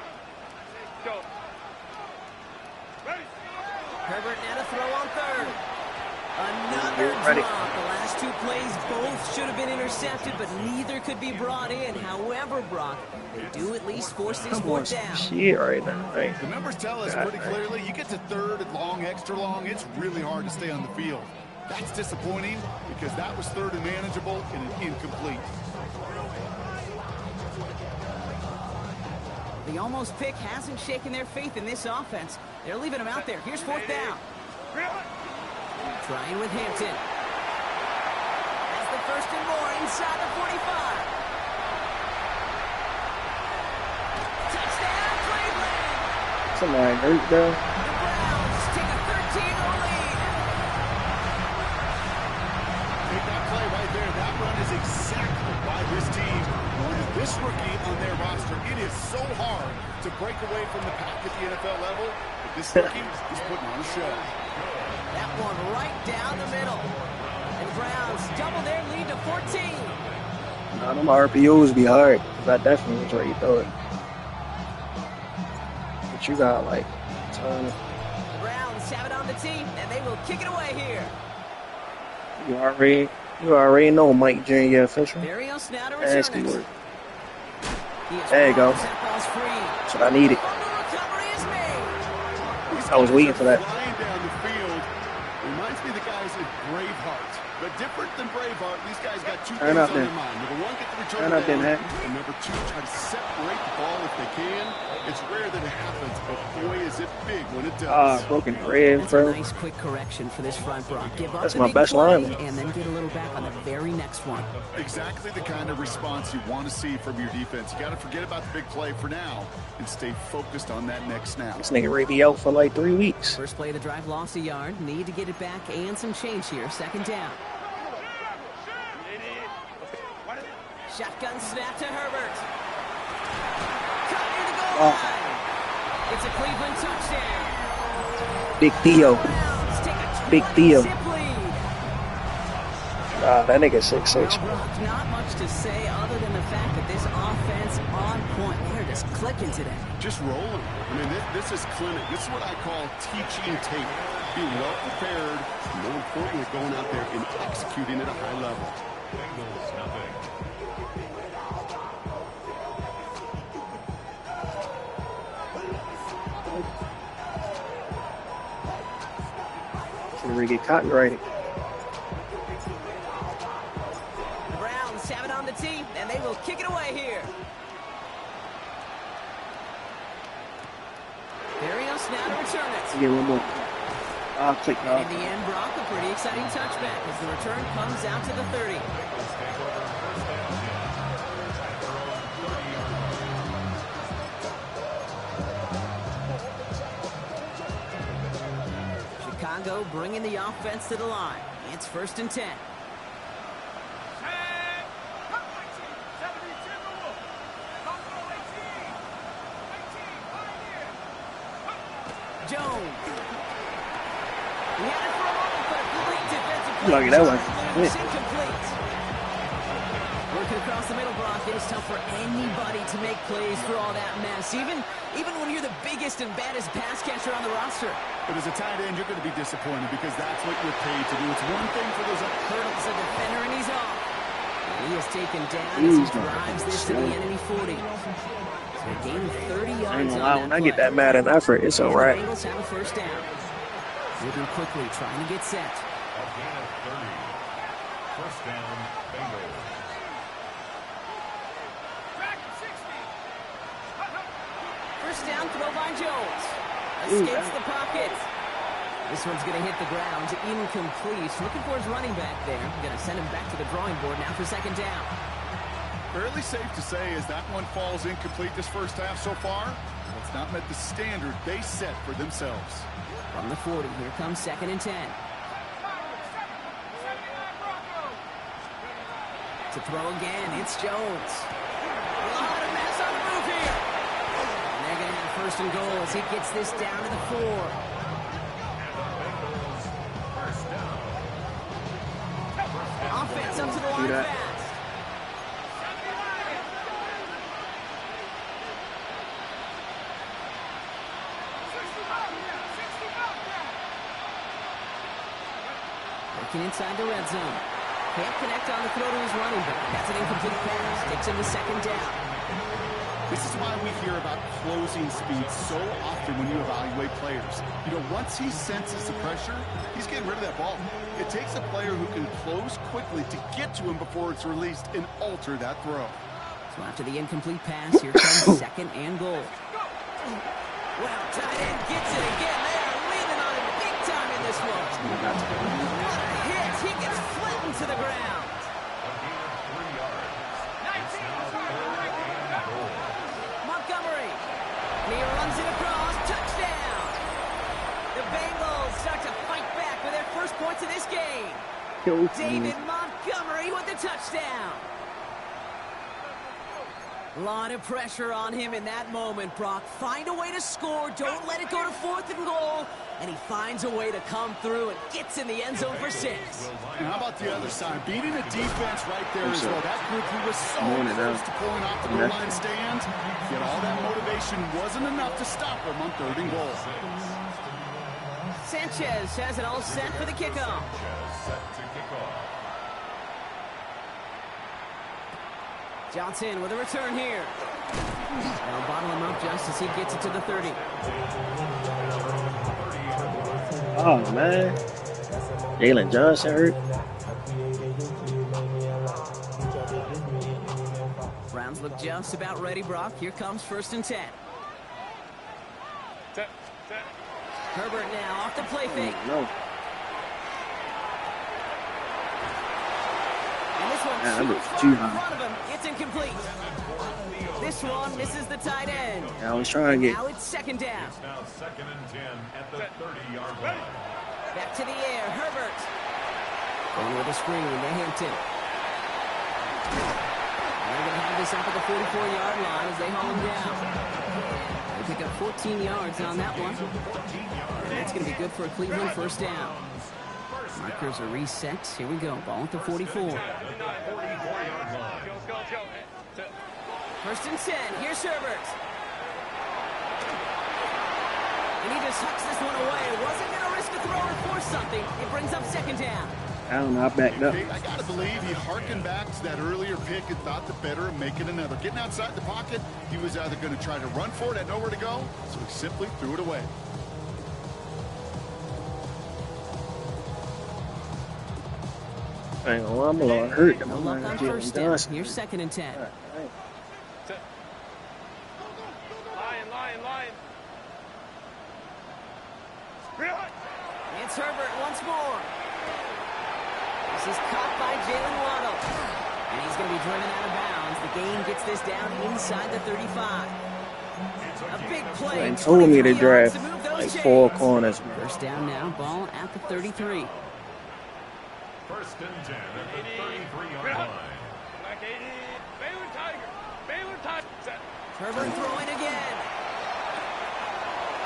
Herbert now to throw on third. Another drop. The last two plays both should have been intercepted, but neither could be brought in. However, Brock, they do at least force this fourth down. Shit right now. Right? The numbers tell us pretty clearly, you get to third and long, extra long, it's really hard to stay on the field. That's disappointing because that was third and manageable and an incomplete. The almost pick hasn't shaken their faith in this offense. They're leaving him out there. Here's fourth down. Trying with Hampton. That's the first and more inside the 45. Touchdown, Cleveland! Somebody hurt, though. The Browns take a 13-0 lead. Take that play right there. That run is exactly why this team wanted this rookie on their roster. It is so hard to break away from the pack at the NFL level. But this rookie is putting on a show. That one right down the middle. And the Browns double their lead to 14. Nah, them RPOs be hard, because I definitely was ready to throw it. But you got, like, a ton of... The Browns have it on the team, and they will kick it away here. You already know Mike Jr. official. Barrios now to Nasty return it. work. There you go. That ball's free. That's what I needed. The recovery is made. I was waiting for that. Flying down the field. Reminds me of the guys at Braveheart. But different than Braveheart, these guys got two things on their mind. Number one, get the return down. And number two, try to separate the ball if they can. It's rare that it happens, but boy, is it big when it does. Broken rib, That's bro. a nice quick correction for this front, Brock. Give up That's the my big best play line. and then get a little back on the very next one. Exactly the kind of response you want to see from your defense. You got to forget about the big play for now and stay focused on that next snap. This nigga Ray be out for like 3 weeks. First play of the drive lost a yard. Need to get it back and some change here. Second down. Shotgun snap to Herbert. Caught near the goal line. It's a Cleveland touchdown. Big Theo. Browns take a Big Theo. 20-zip lead. That nigga 6'6". Well, Brock, not much to say other than the fact that this offense on point. They're just clicking today. Just rolling. I mean, this is clinic. This is what I call teaching tape. Being well prepared, and more importantly, going out there and executing at a high level. Bengals nothing. Can we get copyrighted? The Browns have it on the tee, and they will kick it away here. Barrios now to return it. Get one more. I'll click In off. the end, Brock, a pretty exciting touchback as the return comes out to the 30. Chicago bringing the offense to the line. It's 1st and 10. Jones. He had it for a moment, but a great defensive play. Lucky that one. It's incomplete. Working across the middle, Brock. It is tough for anybody to make plays through all that mess, even when you're the biggest and baddest pass catcher on the roster. But as a tight end, you're going to be disappointed because that's what you're paid to do. It's one thing for those Hurdles a defender, and he's off. And he is taken down as he drives this to the enemy 40. So a gain of 30 yards I ain't gonna on lie, that when I play. get that mad in effort, it's alright. The Bengals have a first down. Moving quickly, trying to get set. A gain of 30. First down, Bengals. First down, throw by Jones. Escapes the pocket. This one's going to hit the ground. Incomplete. Looking for his running back there. Going to send him back to the drawing board now for second down. fairly safe to say as that one falls incomplete this first half so far. It's not met the standard they set for themselves. From the 40, here comes 2nd and 10. To throw again, it's Jones. A lot of first and goal as he gets this down to the 4. Offense up to the line fast. Working inside the red zone. Can't connect on the throw to his running back. That's an incomplete pass. Takes him to second down. This is why we hear about closing speed so often when you evaluate players. You know, once he senses the pressure, he's getting rid of that ball. It takes a player who can close quickly to get to him before it's released and alter that throw. So after the incomplete pass, here comes second and goal. Well, tight end gets it again. They are leaning on him big time in this one. What a hit. He gets flattened to the ground. Montgomery. And he runs it across. Touchdown. The Bengals start to fight back with their first points of this game. David Montgomery with the touchdown. A lot of pressure on him in that moment, Brock. Find a way to score. Don't let it go to 4th and goal. And he finds a way to come through and gets in the end zone for 6. And how about the other side? Beating a defense right there as well. That group who was so close to pulling off the goal line stand. Yet all that motivation wasn't enough to stop him on 3rd and goal. Sanchez has it all set for the kickoff. Johnson with a return here. They'll bottle him up just as he gets it to the 30. Oh, man. Jalen Johnson hurt. Browns look just about ready, Brock. Here comes 1st and 10. Herbert now off the play fake. No. And this one Yeah, too that far too in high. front of him. It's incomplete. This one misses the tight end. I was trying to get. Now it's second down. Now 2nd and 10 at the 30-yard line. Back to the air. Herbert. Going with a screen to Hampton. They're going to have this up at the 44-yard line as they haul him down. They pick up 14 yards on that one. And that's going to be good for a Cleveland first down. Markers are reset. Here we go. Ball at the 44. 1st and 10. Here's Herbert. And he just hucks this one away. Wasn't going to risk a throw or force something. It brings up second down. I don't know. I backed up. I got to believe he harkened back to that earlier pick and thought the better of making another. Getting outside the pocket, he was either going to try to run for it, had nowhere to go, so he simply threw it away. I ain't gonna lie, I'm a little hurt. No luck on first down. Here's 2nd and 10. Lion. It's Herbert once more. This is caught by Jalen Waddle. And he's going to be driven out of bounds. The gain gets this down inside the 35. A big play. They told me to drive like 4 corners. First down now. Ball at the 33. 1st and 10 at the 33-yard line. Baylor Tiger. Herbert throwing again.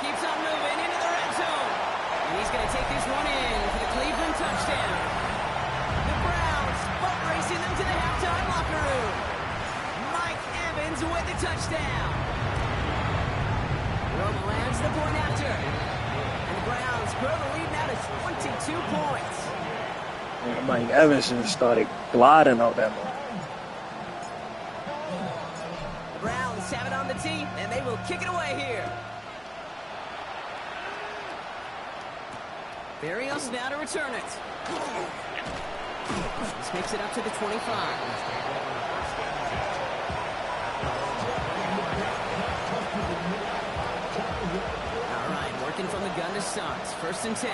Keeps on moving into the red zone. And he's going to take this one in for the Cleveland touchdown. The Browns boat racing them to the halftime locker room. Mike Evans with the touchdown. Roma lands the point after. And the Browns grow the lead now to 22 points. Mike Evans just started gliding out that one. The Browns have it on the tee, and they will kick it away here. Barrios now to return it. This makes it up to the 25. All right, working from the gun to start. 1st and 10.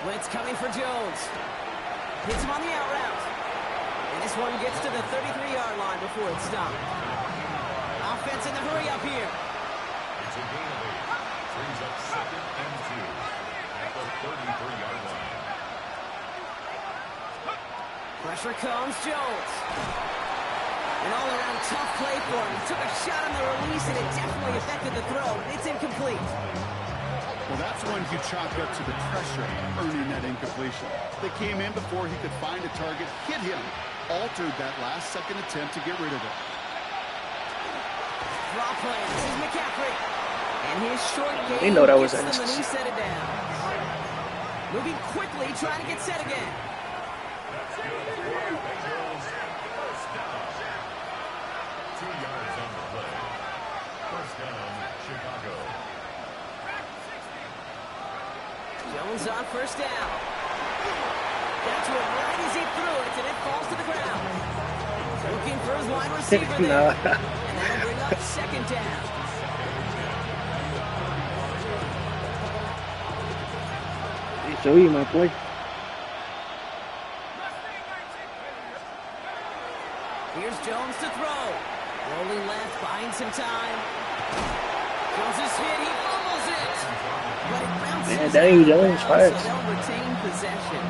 Blitz coming for Jones. Hits him on the out route. And this one gets to the 33-yard line before it's stopped. Offense in the hurry up here. It's a gain of 8. Brings up 2nd and 2 at the 33-yard line. Pressure comes, Jones. An all-around tough play for him. He took a shot on the release, and it definitely affected the throw. It's incomplete. Well, that's when he chalked up to the pressure, earning that incompletion. They came in before he could find a target, hit him, altered that last-second attempt to get rid of it. Draw play. This is McCaffrey. And his short game They know that was gets them, and he set it down. Moving quickly, trying to get set again. That's good. Bengals first down. 2 yards on the play. First down, Chicago. Jones on first down. That's one right as he threw it, and it falls to the ground. Looking for his wide receiver there. And that'll bring up second down. They show you my play. Here's Jones to throw. Rolling left, buying some time. Jones is hit, he fumbles it. But it bounces Man, dang, Jones out, fast. so they'll retain possession.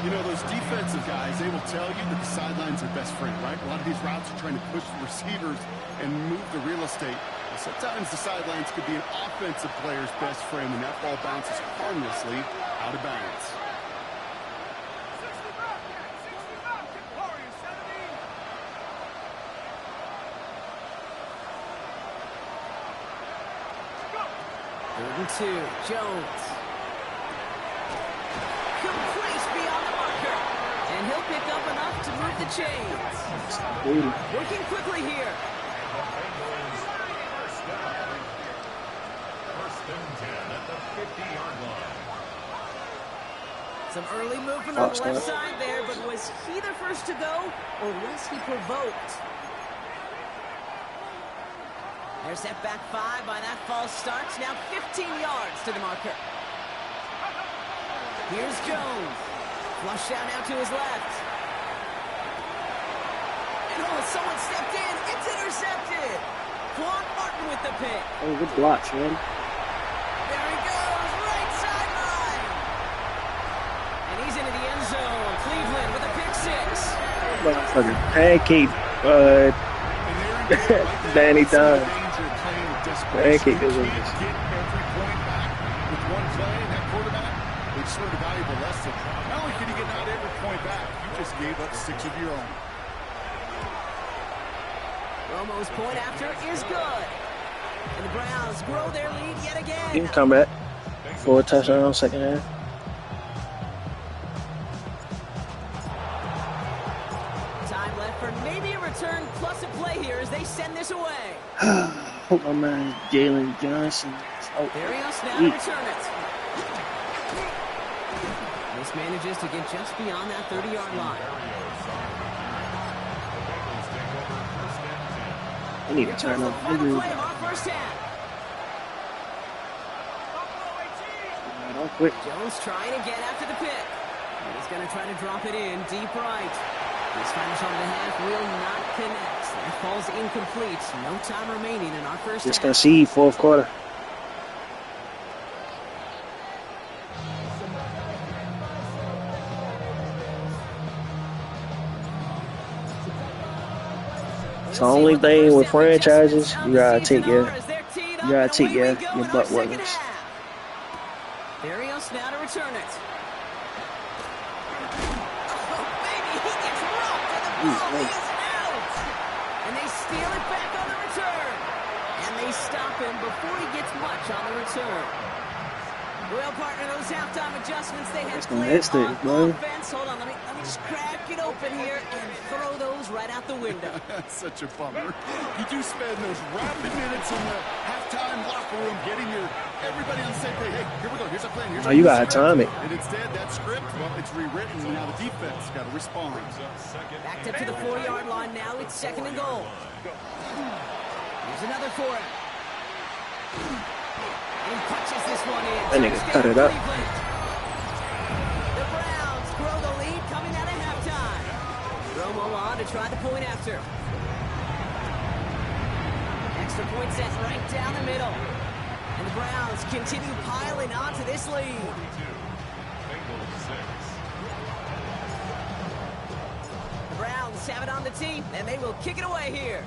You know, those defensive guys, they will tell you that the sideline's their best friend, right? A lot of these routes are trying to push the receivers and move the real estate. Well, sometimes the sidelines could be an offensive player's best friend, and that ball bounces harmlessly out of bounds. 65, Warriors 17. Third and 2, Jones. Complete beyond the marker. And he'll pick up enough to move the chains. Working quickly here. First down. First and 10 at the 50-yard line. Some early movement on the left side there, but was he the first to go, or was he provoked? There's that back 5 by that false start. Now 15 yards to the marker. Here's Jones. Flush out now to his left. And oh, someone stepped in. It's intercepted. Quan Martin with the pick. Oh, good blocks, man. There he goes, right sideline. And he's into the end zone. Cleveland with a pick 6. Motherfucker, pancake, Danny Dunn. Pancake is Get every point back with one play, and that quarterback, they just learned a valuable lesson. Not only can you get not every point back, you just gave up 6 of your own. Romo's point after is good. And the Browns grow their lead yet again. You can come back for a touchdown second half. Time left for maybe a return plus a play here as they send this away. Hope my man Jalen Johnson. Oh, Barrios now to return it. This manages to get just beyond that 30-yard line. I need to turn up. Final play of our first half. Don't quit. Jones trying again after the pick. He's going to try to drop it in deep right. This final shot of the half will not connect. That falls incomplete. No time remaining in our first Just half. gonna see fourth quarter. It's the only thing with franchises, you gotta take your butt whoopings. Barrios now to return it. Oh, baby, he gets rocked and the ball is out. And they steal it back on the return. And they stop him before he gets much on the return. Well, partner, those halftime adjustments, they had played on offense. Hold on, let me just crack it open here and throw those right out the window. That's such a bummer. You do spend those rapid minutes in the halftime locker room getting everybody on the same page. Hey, here we go. Here's our plan. Here's Oh, you gotta time it. And instead, that script, well, it's rewritten, and now the defense got to respond. Backed up to the 4-yard line now. It's second and goal. Here's another for him. And he punches this one in. That nigga cut it up. The Browns grow the lead coming out of halftime. Romo on to try the point after. Extra point set right down the middle. And the Browns continue piling on to this lead. Browns have it on the tee, and they will kick it away here.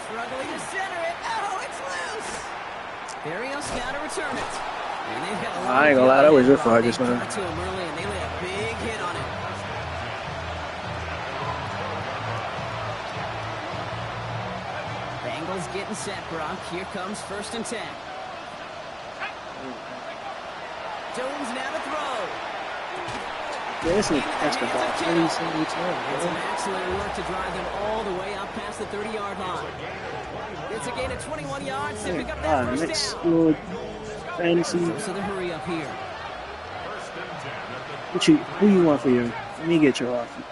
Struggling to center it. Oh, it's loose. Barrios now to return it. And they've got a I ain't gonna lie, that was your fault just now. to him early, and they lay a big hit on it. Bengals getting set, Brock. Here comes 1st and 10. Jones now to throw. Yeah, this nigga catch the ball every single time. It's an excellent work to drive them all the way up past the 30-yard line. It's a gain of 21 yards to pick up that first down. Little fantasy. So the hurry up here. Who you want for your? Let me get your offer.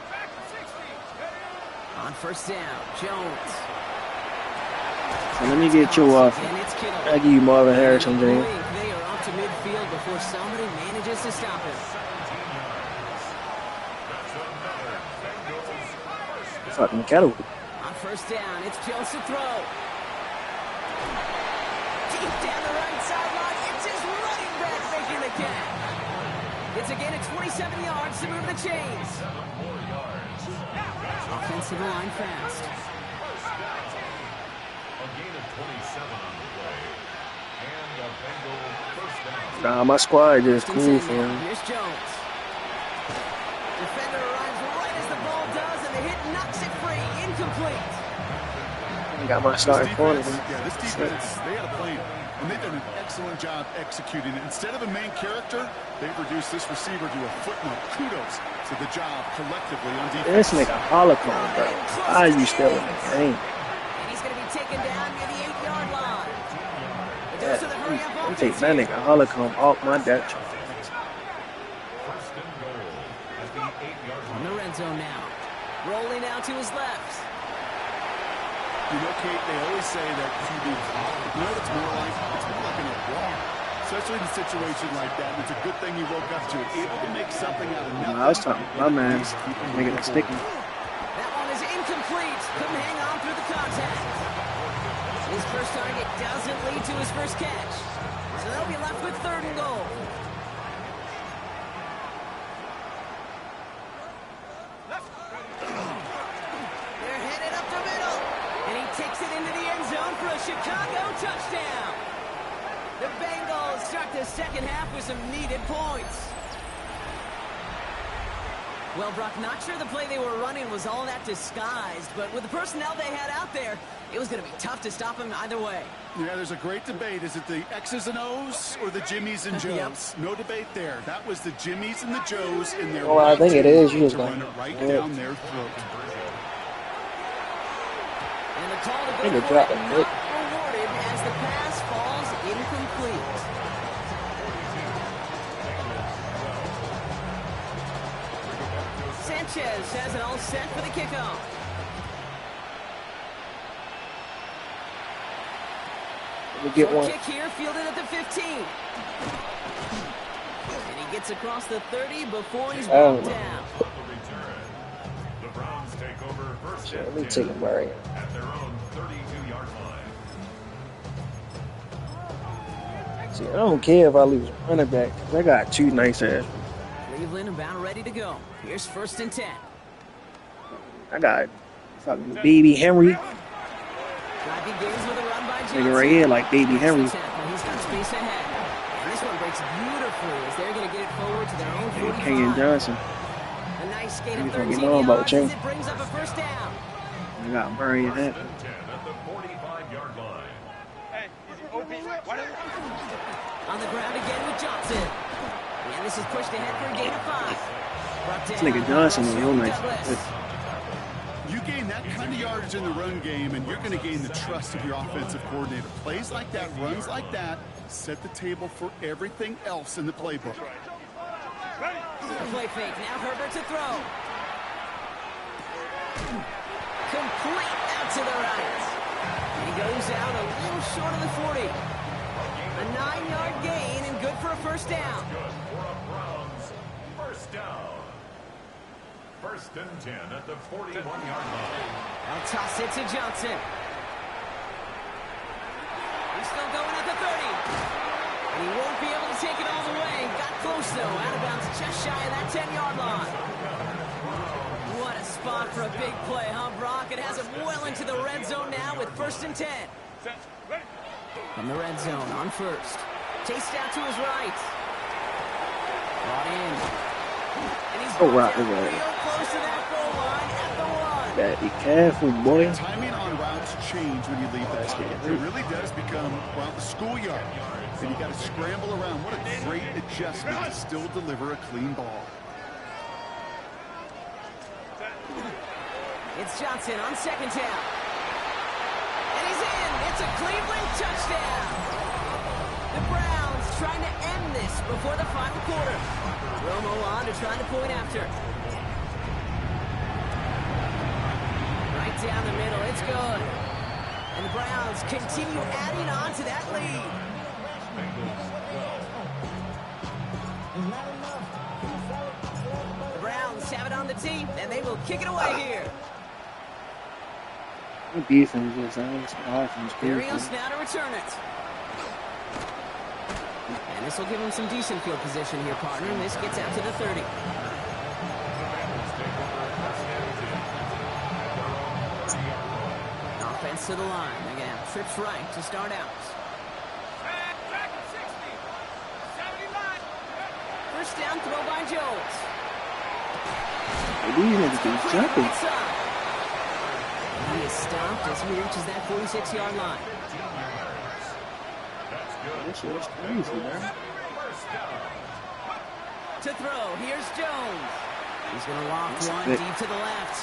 On 1st down, Jones. So let me get your offer. I'll give you Marvin Harrison, James. They are up to midfield before somebody manages to stop him. Fucking kettle. On 1st down, it's Jones to throw. Deep down the right sideline, it's his running back making the catch. It's a gain of 27 yards to move the chains. Offensive line fast. A gain of 27 on the play. And a Bengal first down. Nah, my squad just cool for him. Here's Jones. Defender arrives right as the ball does, and the hit knocks it free. Incomplete. I got my starting corner. Yeah, this defense, they had a plan, and they've done an excellent job executing it. Instead of a main character, they've reduced this receiver to a footnote. Kudos to the job collectively on defense. This nigga Holocron, bro. Why are you still in the game? And he's going to be taken down near the 8-yard line. It goes to the hurry up You offense. take that nigga Holocron off my depth chart. First and goal at the 8-yard On line. the red zone now. Rolling out to his left. You know, Kate, they always say that QB, you know what it's more like? It's more like an alarm. Especially in a situation like that. And it's a good thing he woke up to it. Able to make something out of nothing. I was talking about my man making it sticky. That one is incomplete. Couldn't hang on through the contact. His first target doesn't lead to his first catch. So they'll be left with 3rd and goal. They're headed up the middle. And he takes it into the end zone for a Chicago touchdown. The Bengals start the second half with some needed points. Well, Brock, not sure the play they were running was all that disguised, but with the personnel they had out there, it was going to be tough to stop him either way. Yeah, there's a great debate. Is it the X's and O's or the Jimmies and Joes? Yep. No debate there. That was the Jimmies and the Joes in their Well, I think it is. You just to like, run it right yeah. down their throat. And the call to I go think for it dropped it a not bit. rewarded as the pass falls incomplete. Sanchez has it all set for the kickoff. We get Short one. kick here, fielded at the 15. And he gets across the 30 before he's brought down. The return. The Browns take over first Let and me 10 take a Murray. at their own 32-yard line. See, I don't care if I lose running back, because I got two nice ass. Cleveland about ready to go. Here's 1st and 10. I got fucking Baby Henry. Drive begins with a run by Johnson. Nigga right here like Baby Henry. He's got space ahead. And this one breaks beautifully as they're going to get it forward to their own 45. Kenyon Johnson. A nice gain You of fucking 13 know about yards as you. it brings up a first down. I got Murray in that. First and 10 at the 45-yard line. On the ground again with Johnson. And this is pushed ahead for a gain of 5. Brought This down nigga Johnson is real nice. Douglas. You gain that kind of yardage in the run game, and you're going to gain the trust of your offensive coordinator. Plays like that, runs like that, set the table for everything else in the playbook. The play fake. Now Herbert to throw. Complete out to the right. He goes out a little short of the 40. A 9-yard gain and good for a first down. Good for a Browns first down. First and 10 at the 41-yard line. I'll toss it to Johnson. He's still going at the 30. And he won't be able to take it all the way. Got Close, though. Out of bounds just shy of that 10-yard line. What a spot for a big play, huh, Brock? It has him well into the red zone now with 1st and 10. From the red zone on 1st. Chased out to his right. Brought in. And he's brought down real close to that goal line at the 1. Gotta be careful, boy. Timing on routes change when you leave the pocket. It really does become, well, the schoolyard. And you got to scramble around. What a great adjustment to still deliver a clean ball. It's Johnson on 2nd down. And he's in. It's a Cleveland touchdown. The Browns trying to end this before the final quarter. Romo on to try to point after. Right down the middle. It's good. And the Browns continue adding on to that lead. The Browns have it on the tee, and they will kick it away here. The defense is offense. Barrios now to return it. And this will give him some decent field position here, partner, and this gets out to the 30. Offense to the line. Again, trips right to start out. First down throw by Jones. These niggas be jumping. He is stopped as he reaches that 46-yard line. This shit is crazy, man. To throw, here's Jones. He's going to walk one deep to the left.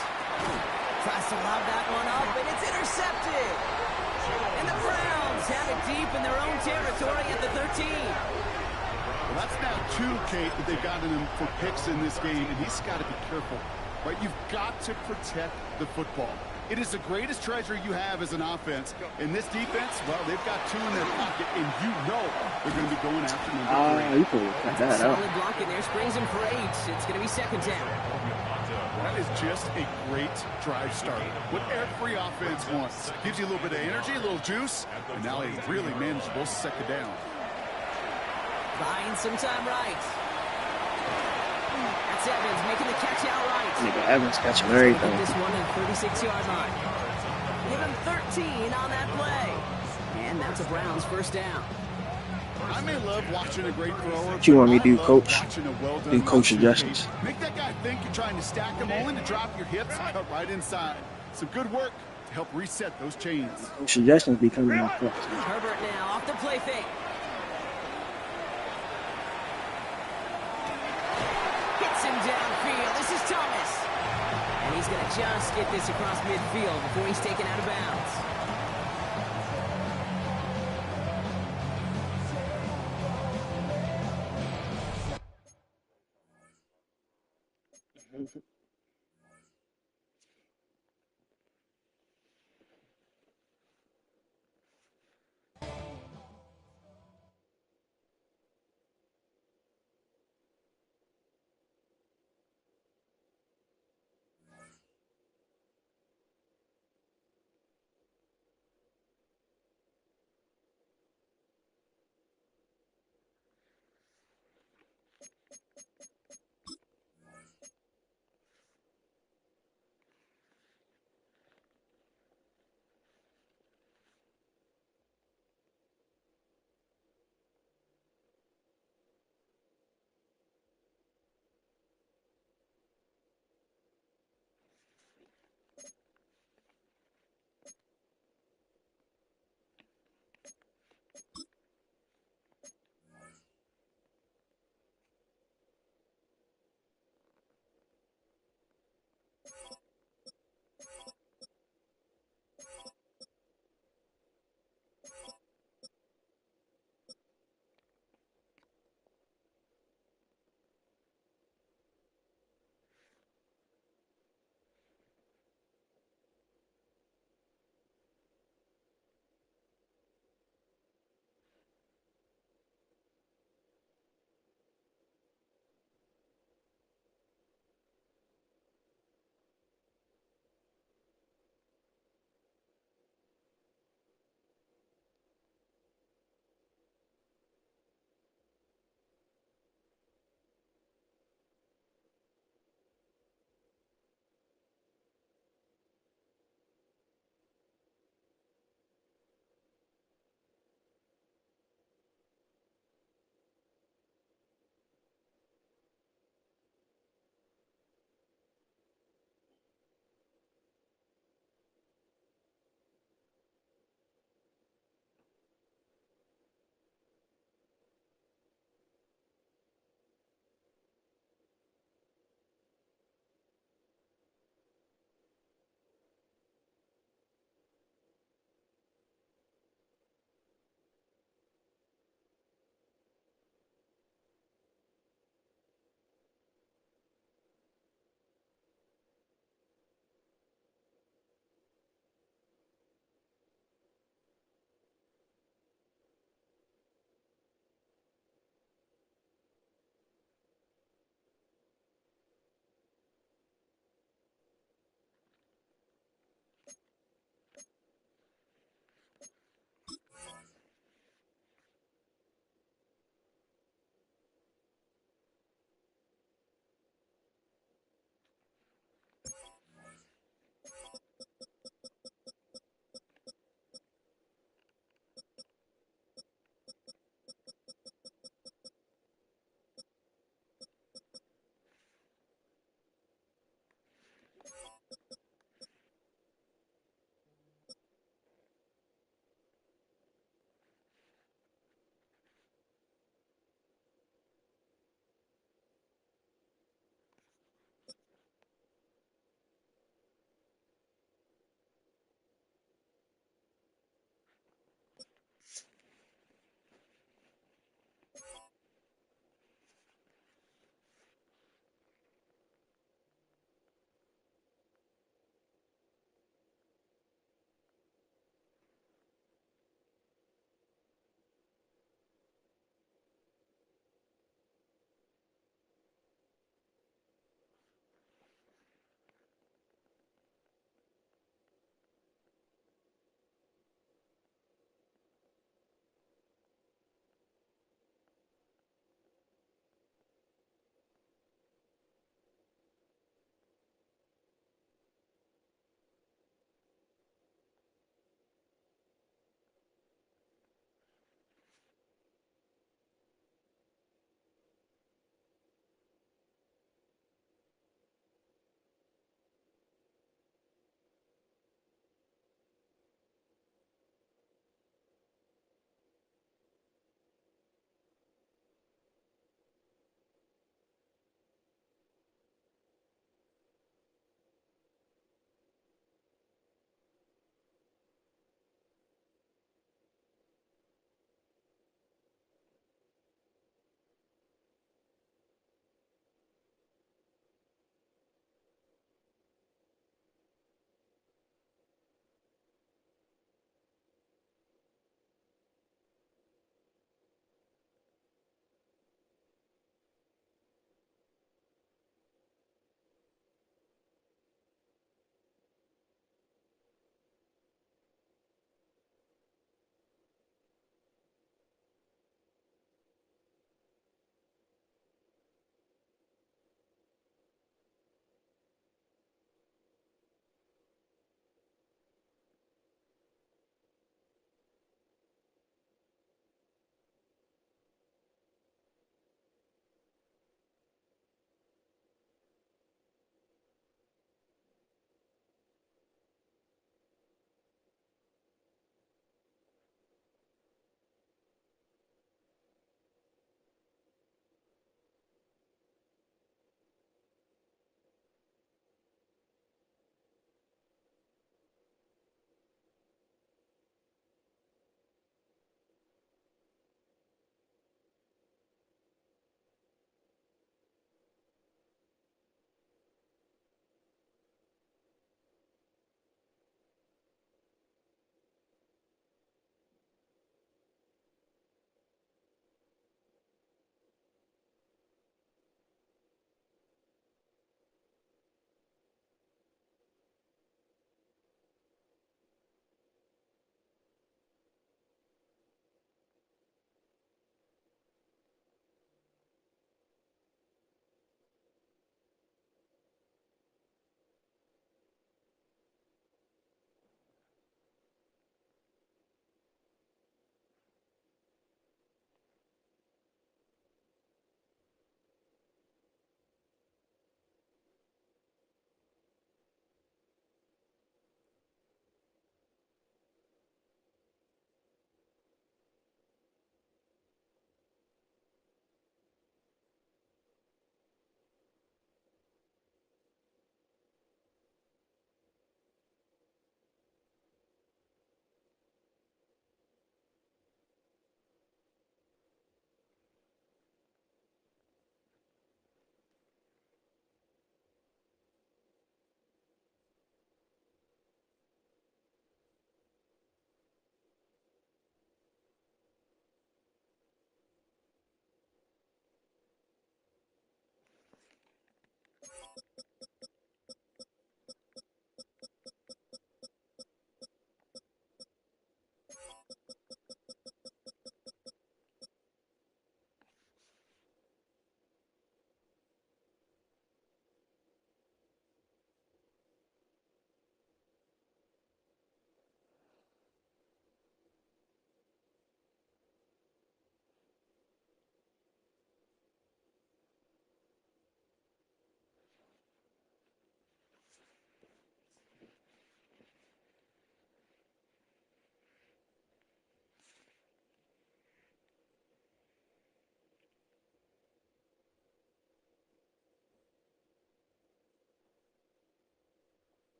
Tries to lob that one up, and it's intercepted. And the Browns have it deep in their own territory at the 13. Well, that's now 2, Kate, that they've gotten him for picks in this game, and he's got to be careful, right? You've got to protect the football. It is the greatest treasure you have as an offense. In this defense, well, they've got 2 in their pocket, and you know they're going to be going after number 3. You can cut that out. Solid block in there, springs him for 8. It's going to be 2nd down. That is just a great drive start. What every offense wants. Gives you a little bit of energy, a little juice, and now a really manageable 2nd down. Buying some time right. That's Evans making the catch outright. Nigga, Evans catching everything. This one at 36-yard line. Give him 13 on that play. And that's a Browns 1st down. I may love watching a great thrower. What you want me to do, coach? Well Do coach adjustments. Make that guy think you're trying to stack him, only to drop your hips and cut right inside. Some good work to help reset those chains. Coach suggestions be coming off. Herbert now off the play fake. Hits him downfield. This is Thomas. And he's going to just get this across midfield before he's taken out of bounds.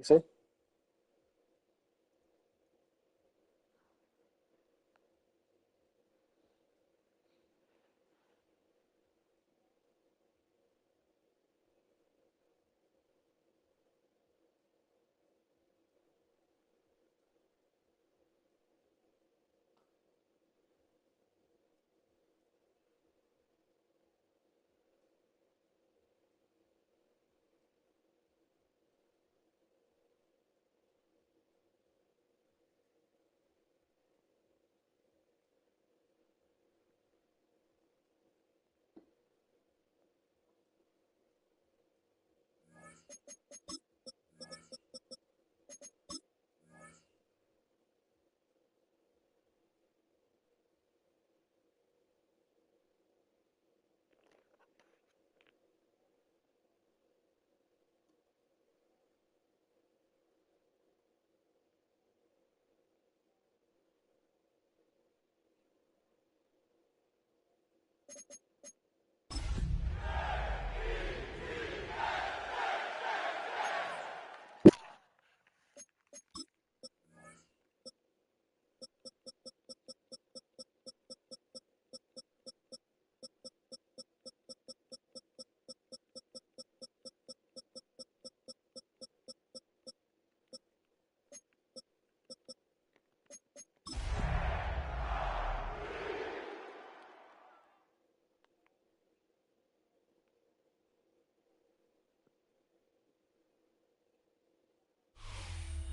You see?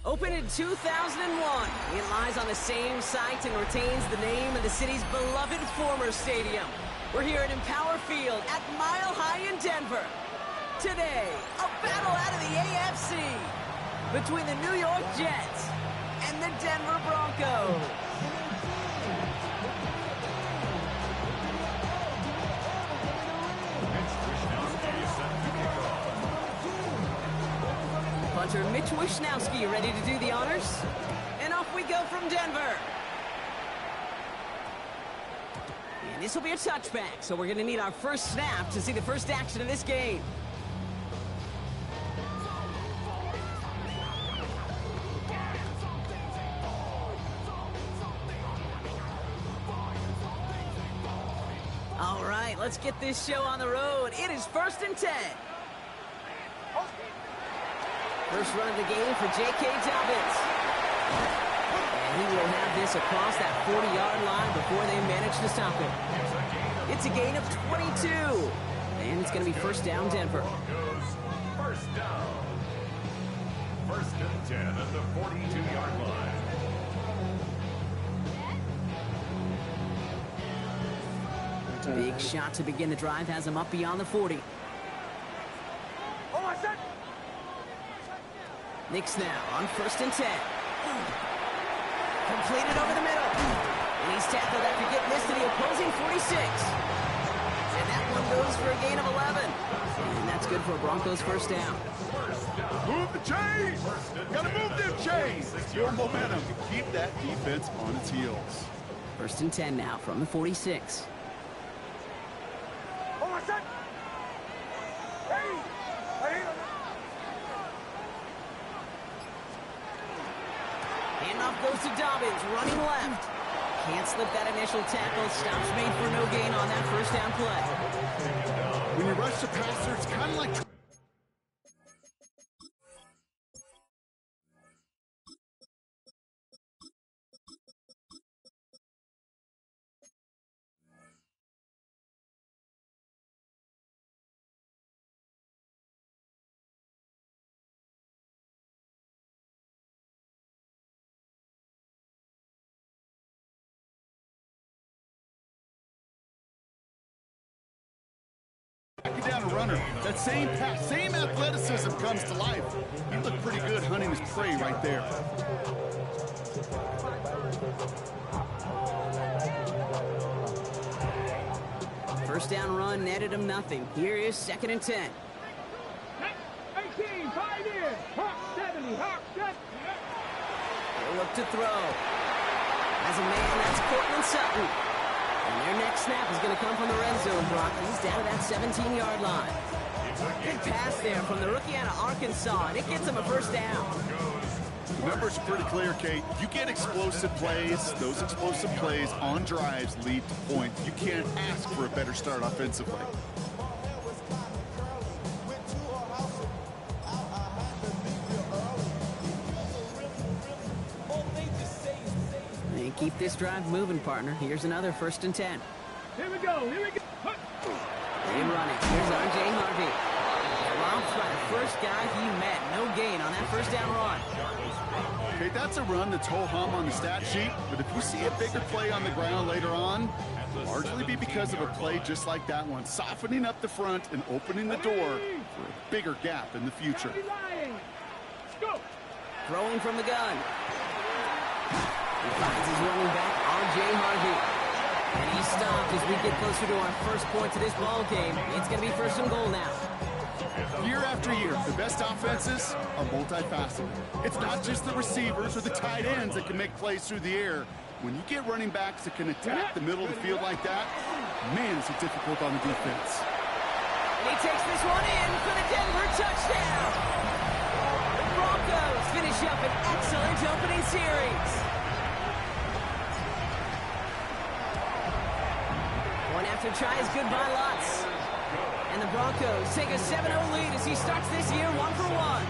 Opened in 2001, it lies on the same site and retains the name of the city's beloved former stadium. We're here at Empower Field at Mile High in Denver. Today, a battle out of the AFC between the New York Jets and the Denver Broncos. Punter Mitch Wishnowsky ready to do the honors. And off we go from Denver. And this will be a touchback, so we're going to need our first snap to see the first action of this game. All right, let's get this show on the road. It is 1st and 10. First run of the game for J.K. Dobbins. And he will have this across that 40-yard line before they manage to stop it. It's a gain of 22. And it's going to be first down, Denver. First down. 1st and 10 at the 42-yard line. Big shot to begin the drive has him up beyond the 40. Knicks now on 1st and 10. Completed over the middle. And he's tackled after getting this to the opposing 46. And that one goes for a gain of 11. And that's good for a Broncos first down. Move the chains! Gotta move them chains! Your momentum to keep that defense on its heels. 1st and 10 now from the 46. Handoff goes to Dobbins, running left. Can't slip that initial tackle. Stops made for no gain on that first down play. When you rush the passer, it's kind of like... Down a runner. That same pass, same athleticism comes to life. He looked pretty good hunting his prey right there. First down run netted him nothing. Here is 2nd and 10. 18, 5 in. Hawk 70, Hawk 70. They'll look to throw. As a man, that's Cortland Sutton. And their next snap is going to come from the red zone, Brock. He's down to that 17-yard line. Good pass there from the rookie out of Arkansas, and it gets him a first down. The numbers are pretty clear, Kate. You get explosive plays. Those explosive plays on drives lead to points. You can't ask for a better start offensively. And keep this drive moving, partner. Here's another 1st and 10. Here we go, here we go. In running, here's R.J. Harvey. Robbed by the first guy he met. No gain on that first down run. Okay, that's a run that's ho-hum on the stat sheet, but if you see a bigger play on the ground later on, it'll largely be because of a play just like that one, softening up the front and opening the door for a bigger gap in the future. Throwing from the gun. He finds his running back, R.J. Harvey. And he's stopped as we get closer to our first point to this ball game. It's going to be 1st and goal now. Year after year, the best offenses are multifaceted. It's not just the receivers or the tight ends that can make plays through the air. When you get running backs that can attack the middle of the field like that, man, is it difficult on the defense. And he takes this one in for the Denver touchdown. The Broncos finish up an excellent opening series. One after try is good by Lutz. And the Broncos take a 7-0 lead as he starts this year 1-for-1.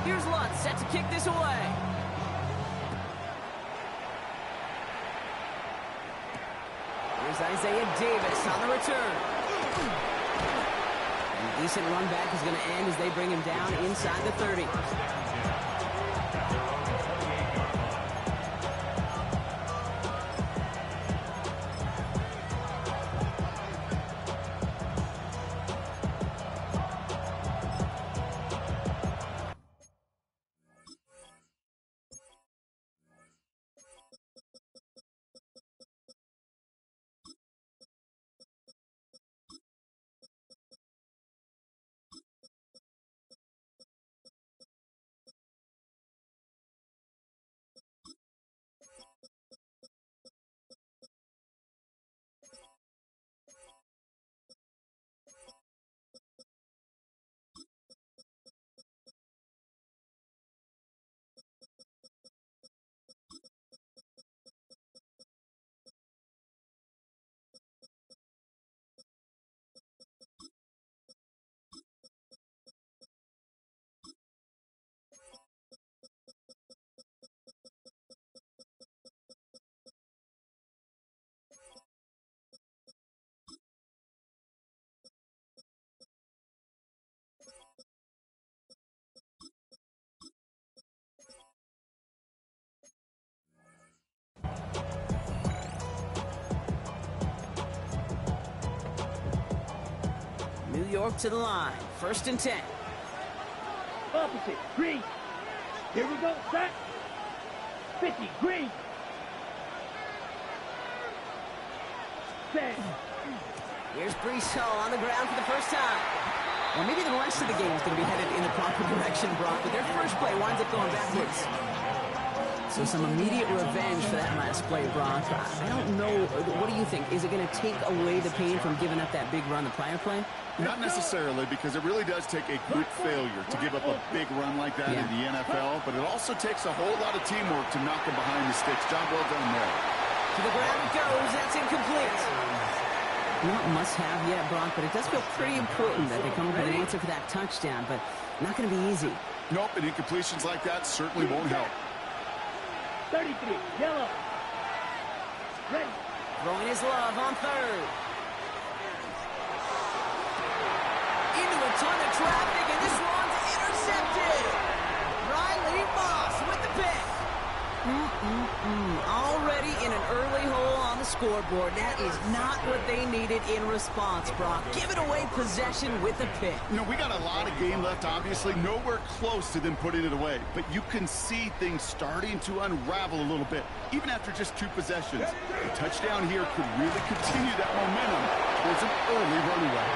Here's Lutz set to kick this away. Here's Isaiah Davis on the return. And a decent run back is going to end as they bring him down inside the 30. New York to the line. 1st and 10. Opposite, green. Here we go, set. 50, green. Set. Here's Breece Hall on the ground for the first time. Well, maybe the rest of the game is going to be headed in the proper direction, Brock, but their first play winds up going backwards. So some immediate revenge for that last play, Brock. I don't know. What do you think? Is it going to take away the pain from giving up that big run the prior play? Not necessarily, because it really does take a quick failure to give up a big run like that in the NFL, but it also takes a whole lot of teamwork to knock him behind the sticks. Job well done there. To the ground it goes. That's incomplete. Not must-have yet, Brock, but it does feel pretty important that they come up with an answer for that touchdown, but not going to be easy. Nope, and incompletions like that certainly won't help. 33, yellow. Ready. Throwing his love on third. Into a ton of traffic, and this one's intercepted. Riley Moss with the pick. Already in an early hole on the scoreboard. That is not what they needed in response, Brock. Giving away possession with the pick. You know, we got a lot of game left, obviously. Nowhere close to them putting it away. But you can see things starting to unravel a little bit, even after just 2 possessions. A touchdown here could really continue that momentum towards an early runaway.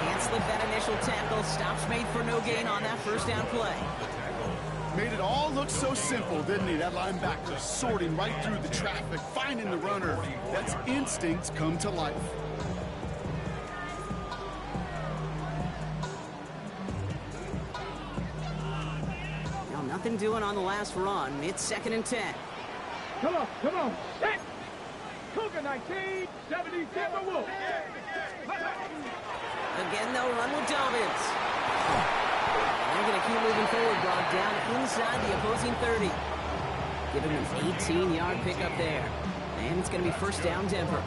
Can't slip that initial tackle. Stops made for no gain on that first down play. Made it all look so simple, didn't he? That linebacker sorting right through the traffic, finding the runner. That's instincts come to life. Now, nothing doing on the last run. It's 2nd and 10. Come on, come on. Set. Cougar 19, 77 Wolf. Again, they'll run with Dobbins. They're going to keep moving forward, Brock, down inside the opposing 30. Give him an 18-yard pickup there. And it's going to be first down, Denver.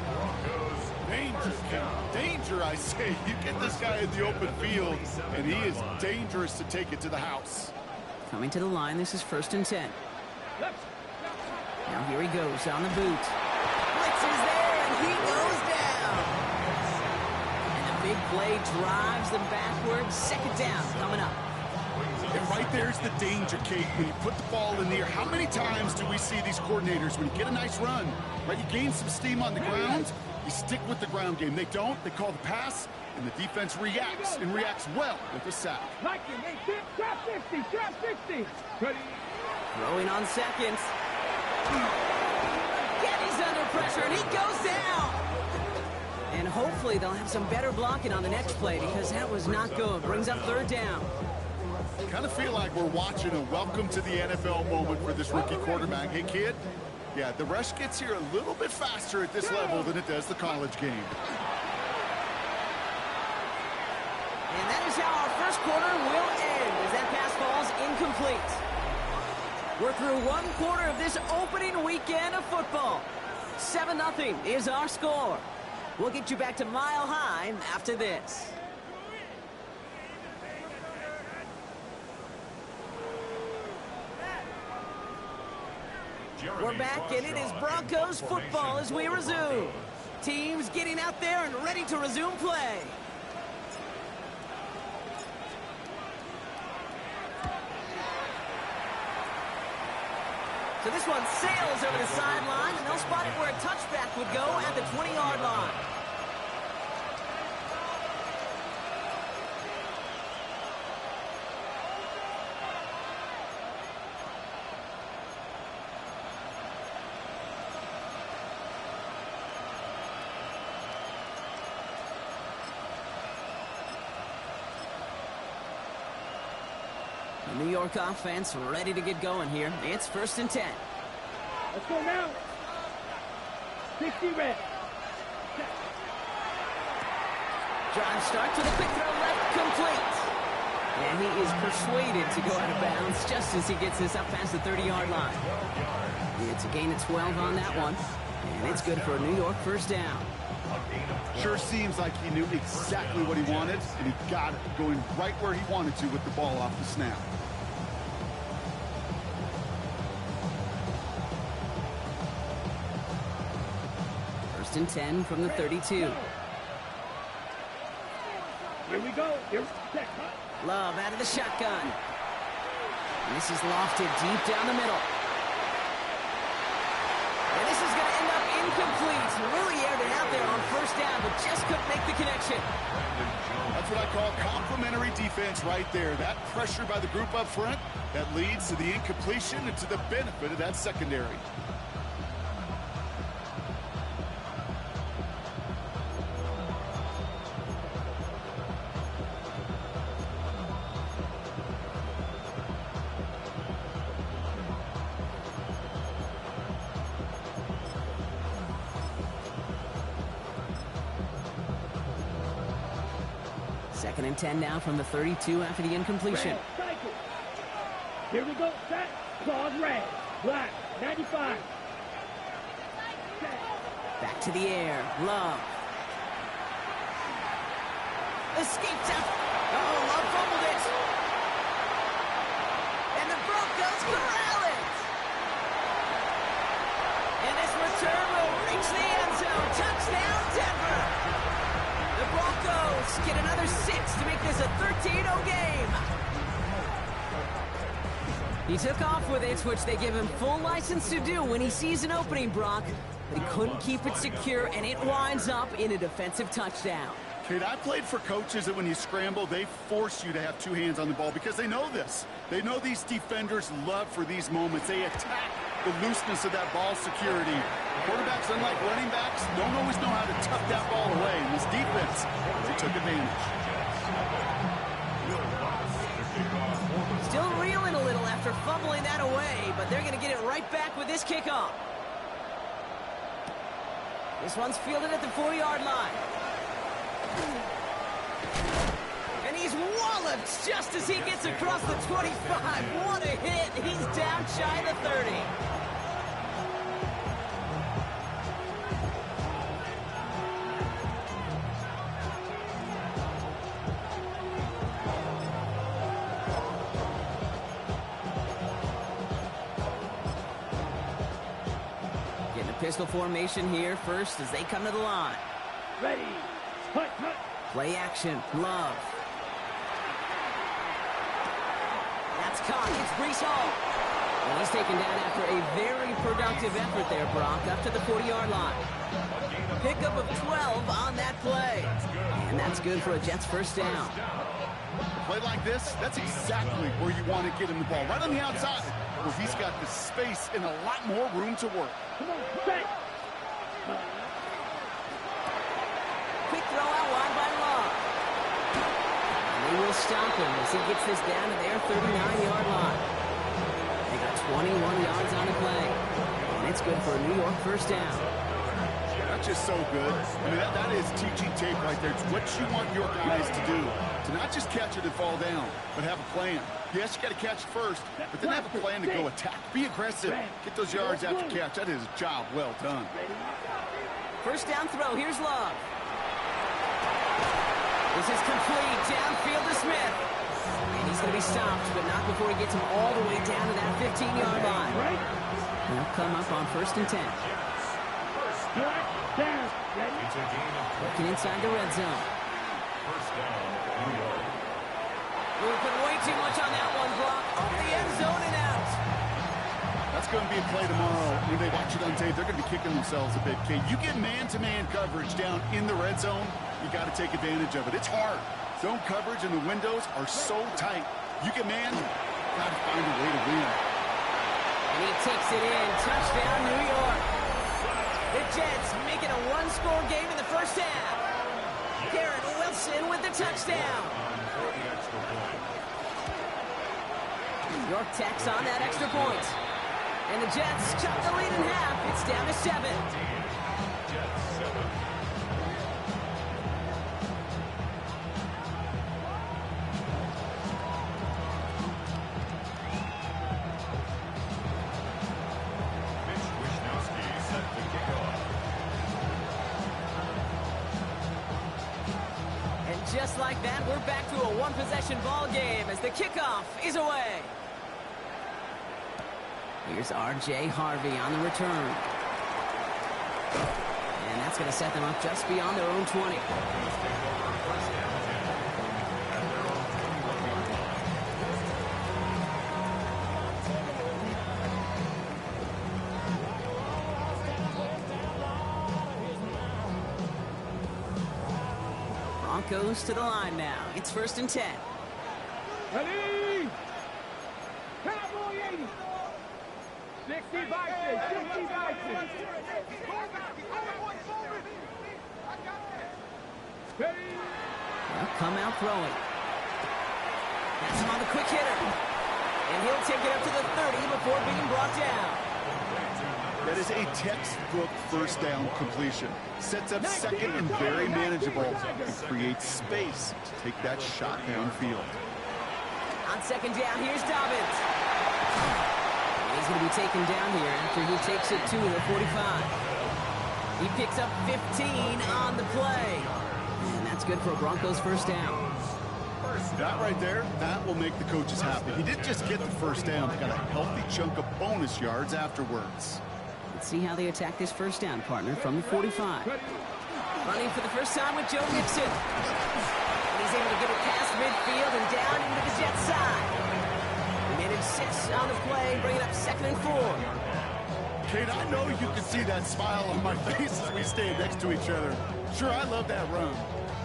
Danger, danger, I say. You get this guy in the open field, and he is dangerous to take it to the house. Coming to the line, this is 1st and 10. Now here he goes on the boot. Blitz is there, and he goes down. And the big play drives them backwards. 2nd down coming up. And right there's the danger, Kate. When you put the ball in the air, how many times do we see these coordinators, when you get a nice run, right, you gain some steam on the ground, you stick with the ground game. They don't. They call the pass, and the defense reacts, and reacts well with a sack. Trap 60, trap 60. Ready. Throwing on seconds. Again, he's under pressure, and he goes down. And hopefully they'll have some better blocking on the next play, because that was not good. Brings up 3rd down. Kind of feel like we're watching a welcome to the NFL moment for this rookie quarterback. Hey, kid, yeah, the rush gets here a little bit faster at this level than it does the college game. And that is how our first quarter will end, as that pass falls incomplete. We're through 1 quarter of this opening weekend of football. 7-0 is our score. We'll get you back to Mile High after this. We're back, and it is Broncos football as we resume. Teams getting out there and ready to resume play. So this one sails over the sideline, and they'll spot it where a touchback would go at the 20-yard line. The New York offense ready to get going here. It's 1st and 10. Let's go now. 60 red. Drive start to the quick throw left, complete. And he is persuaded to go out of bounds just as he gets this up past the 30-yard line. It's a gain of 12 on that one. And it's good for a New York first down. Sure seems like he knew exactly what he wanted, and he got it, going right where he wanted to with the ball off the snap. First and 10 from the 32. Here we go. Here. Check. Love out of the shotgun. And this is lofted deep down the middle. And this is going to end up incomplete. Really aired it out there on first down, but just couldn't make the connection. That's what I call complementary defense right there. That pressure by the group up front, that leads to the incompletion and to the benefit of that secondary. Second and 10 now from the 32 after the incompletion. Here we go. Set. Claws red. Black. 95. Set. Back to the air. Love. Escaped out. Oh, Love fumbled it. And the Broncos corral it. And this return will reach the end zone. Touchdown, Denver. The Broncos get another 6 to make this a 13-0 game. He took off with it, which they give him full license to do when he sees an opening, Brock. But he couldn't keep it secure, and it winds up in a defensive touchdown. Kate, I played for coaches that when you scramble, they force you to have 2 hands on the ball because they know this. They know these defenders love for these moments. They attack the looseness of that ball security. Quarterbacks, unlike running backs, don't always know how to tuck that ball away. And this defense, they took advantage. Still reeling a little after fumbling that away, but they're going to get it right back with this kickoff. This one's fielded at the 4-yard line. And he's walloped just as he gets across the 25. What a hit. He's down shy of the 30. Getting a pistol formation here first as they come to the line. Ready. Hut, hut. Play action. Love. That's caught. It's Breece Hall. And he's taken down after a very productive effort there, Brock, up to the 40-yard line. Pickup of 12 on that play. And that's good for a Jets first down. A play like this, that's exactly where you want to get him the ball. Right on the outside, where he's got the space and a lot more room to work. Come on, set. Quick throw out wide by Love. And they will stop him as he gets this down to their 39-yard line. They got 21 yards on the play. And it's good for a New York first down. That's just so good. I mean, that is teaching tape right there. It's what you want your guys to do. To not just catch it and fall down, but have a plan. Yes, you got to catch it first, but then have a plan to go attack. Be aggressive. Get those yards after catch. That is a job well done. First down throw. Here's Love. This is complete. Downfield to Smith. And he's going to be stopped, but not before he gets him all the way down to that 15-yard line. They'll come up on 1st and 10. Looking inside the red zone. We've put way too much on that one, Brock. Over the end zone and out. That's going to be a play tomorrow. When they watch it on tape, they're going to be kicking themselves a bit. Kate, you get man-to-man coverage down in the red zone, you got to take advantage of it. It's hard. Zone coverage and the windows are so tight. You get man, got to find a way to win. And he takes it in. Touchdown, New York. The Jets make it a one-score game in the first half. Garrett Wilson with the touchdown. New York tacks on that extra point. And the Jets cut the lead in half. It's down to 7. And just like that, we're back to a one-possession ball game as the kickoff is away. Here's R.J. Harvey on the return. And that's going to set them up just beyond their own 20. Broncos to the line now. It's 1st and 10. Ready. Cowboy 80. 60 Bison, 60 Bison. They'll come out throwing. That's him on the quick hitter. And he'll take it up to the 30 before being brought down. That is a textbook first down completion. Sets up second and very manageable and creates space to take that shot downfield. On 2nd down, here's Dobbins. He's going to be taken down here after he takes it to the 45. He picks up 15 on the play. And that's good for a Broncos first down. That right there, that will make the coaches happy. He didn't just get the first down, he got a healthy chunk of bonus yards afterwards. Let's see how they attack this first down, partner, from the 45. Running for the first time with Joe Mixon. And he's able to get it past midfield and down into the Jets side. He managed 6 on the play, bring it up 2nd and 4. Kate, I know you can see that smile on my face as we stand next to each other. Sure, I love that run.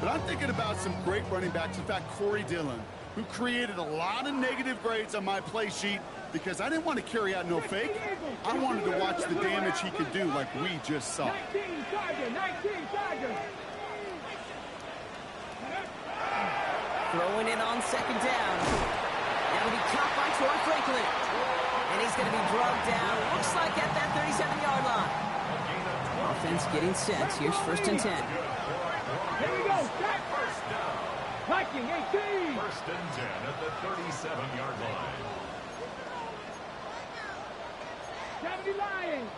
But I'm thinking about some great running backs. In fact, Corey Dillon, who created a lot of negative grades on my play sheet because I didn't want to carry out no fake. I wanted to watch the damage he could do like we just saw. 19 Tiger. Throwing it on 2nd down. That'll be caught by Troy Franklin. And he's going to be drugged down, looks like at that 37-yard line. Offense getting set. Here's 1st and 10. Here we go. First down. Viking 18. 1st and 10 at the 37-yard line. 70 Lions.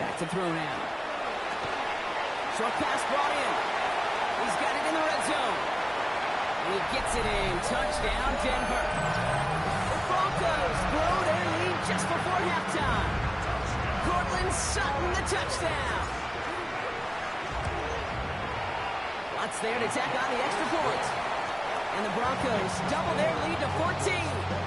Back to throw now. Short pass brought in. He's got it in the red zone. And he gets it in. Touchdown, Denver. The Broncos blow their lead just before halftime. Cortland Sutton, the touchdown. Watts there to tack on the extra point. And the Broncos double their lead to 14.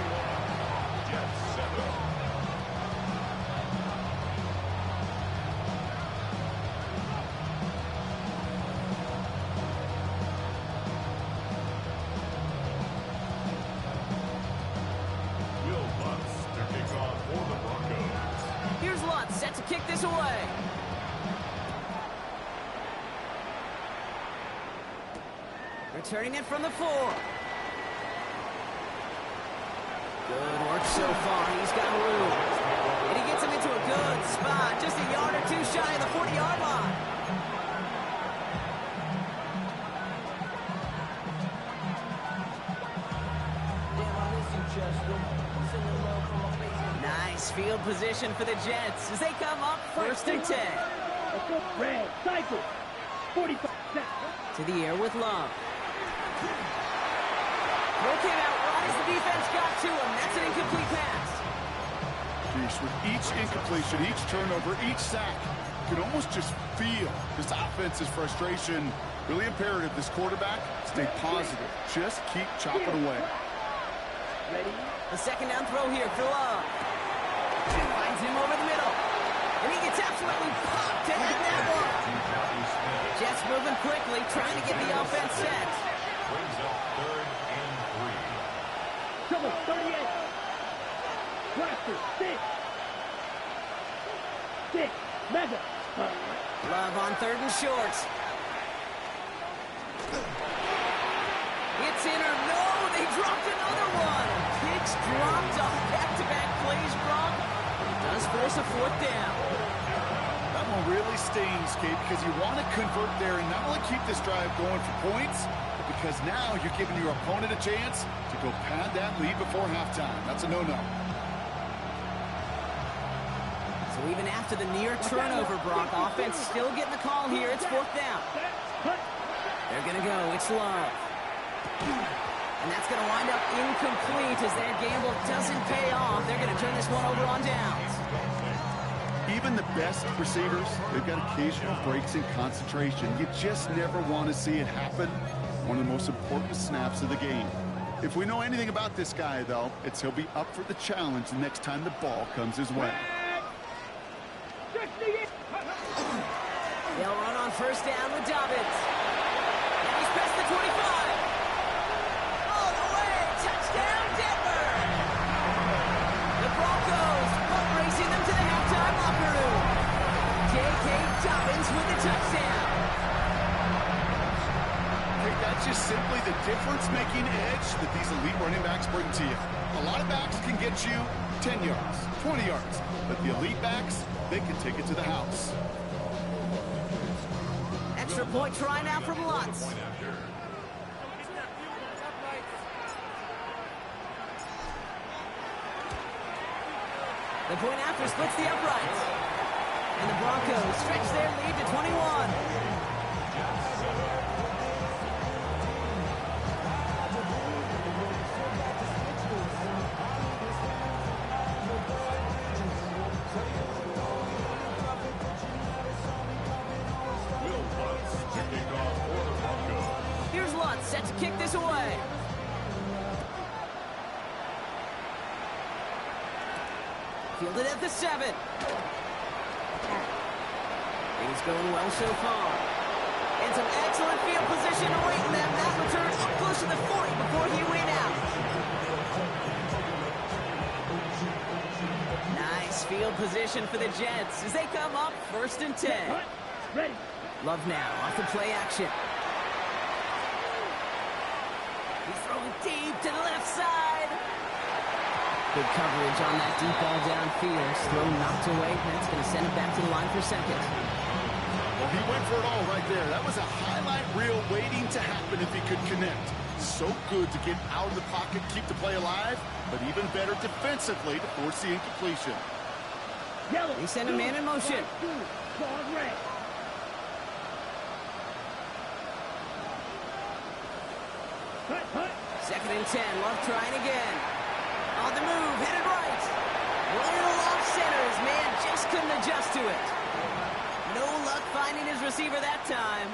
Set to kick this away. Returning it from the 4. Good work so far. He's got room. And he gets him into a good spot. Just a yard or 2 shy of the 40-yard line. Nice field position for the Jets as they come up 1st and 10. Red cycle. 45. To the air with Love. Throw came out right as the defense got to him. That's an incomplete pass. Jeez, with each incompletion, each turnover, each sack, you can almost just feel this offense's frustration. Really imperative, this quarterback, stay positive. Just keep chopping away. Ready? The 2nd down throw here for Love. Finds him over the middle. And he gets absolutely popped in that one. Jets moving quickly, trying to get the offense set. Brings up 3rd and 3. Double 38. Blaster 6. 6. Mega. Love on 3rd and short. It's in or no, they dropped another one. Kicks dropped on back-to-back plays, Brock. Does force a 4th down. That one really stings, Kate, because you want to convert there and not only keep this drive going for points, but because now you're giving your opponent a chance to go pad that lead before halftime. That's a no-no. So even after the near turnover, Brock, offense still getting the call here. It's 4th down. They're going to go. It's Love. And that's going to wind up incomplete as that gamble doesn't pay off. They're going to turn this one over on downs. Even the best receivers, they've got occasional breaks in concentration. You just never want to see it happen. One of the most important snaps of the game. If we know anything about this guy, though, it's he'll be up for the challenge the next time the ball comes his way. They'll run on 1st down with Dobbins. And he's past the 25. All the way. Touchdown, Denver. The Broncos racing them to the halftime locker room. J.K. Dobbins with the touchdown. Hey, that's just simply the difference-making edge that these elite running backs bring to you. A lot of backs can get you 10 yards, 20 yards, but the elite backs, they can take it to the house. Extra point try now from Lutz. point after splits the uprights. And the Broncos stretch their lead to 21. Here's Lutz set to kick this away. Fielded at the 7. Things going well so far. And some excellent field position awaiting them. That return up close to the 40 before he went out. Nice field position for the Jets as they come up 1st and 10. Ready. Love now off the play action. He's throwing deep to the left side. Good coverage on that deep ball downfield. Throw knocked away. That's going to send it back to the line for second. Well, he went for it all right there. That was a highlight reel waiting to happen if he could connect. So good to get out of the pocket, keep the play alive, but even better defensively to force the incompletion. Yellow. They send a man in motion. Ball red. Hut. 2nd and 10. Love trying again. On the move, headed right. Little off center. His man just couldn't adjust to it. No luck finding his receiver that time.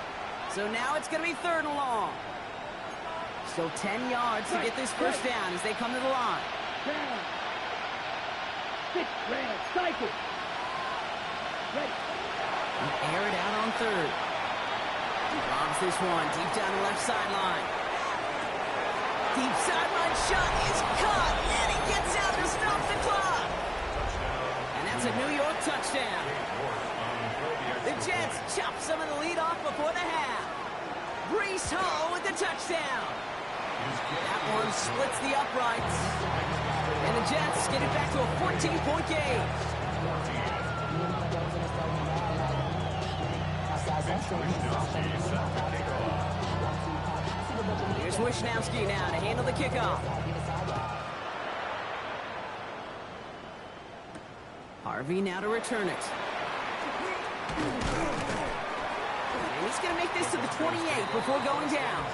So now it's going to be 3rd and long. Still 10 yards to get this first down as they come to the line. Down. 6 red. Cycle. Ready. And air it out on 3rd. Lobs this one deep down the left sideline. Deep sideline shot is caught, and he gets out to stop the clock. And that's a New York touchdown. The Jets chop some of the lead off before the half. Breece Hall with the touchdown. That one splits the uprights. And the Jets get it back to a 14-point game. Here's Wishnowski now to handle the kickoff. Harvey now to return it. And he's going to make this to the 28 before going down.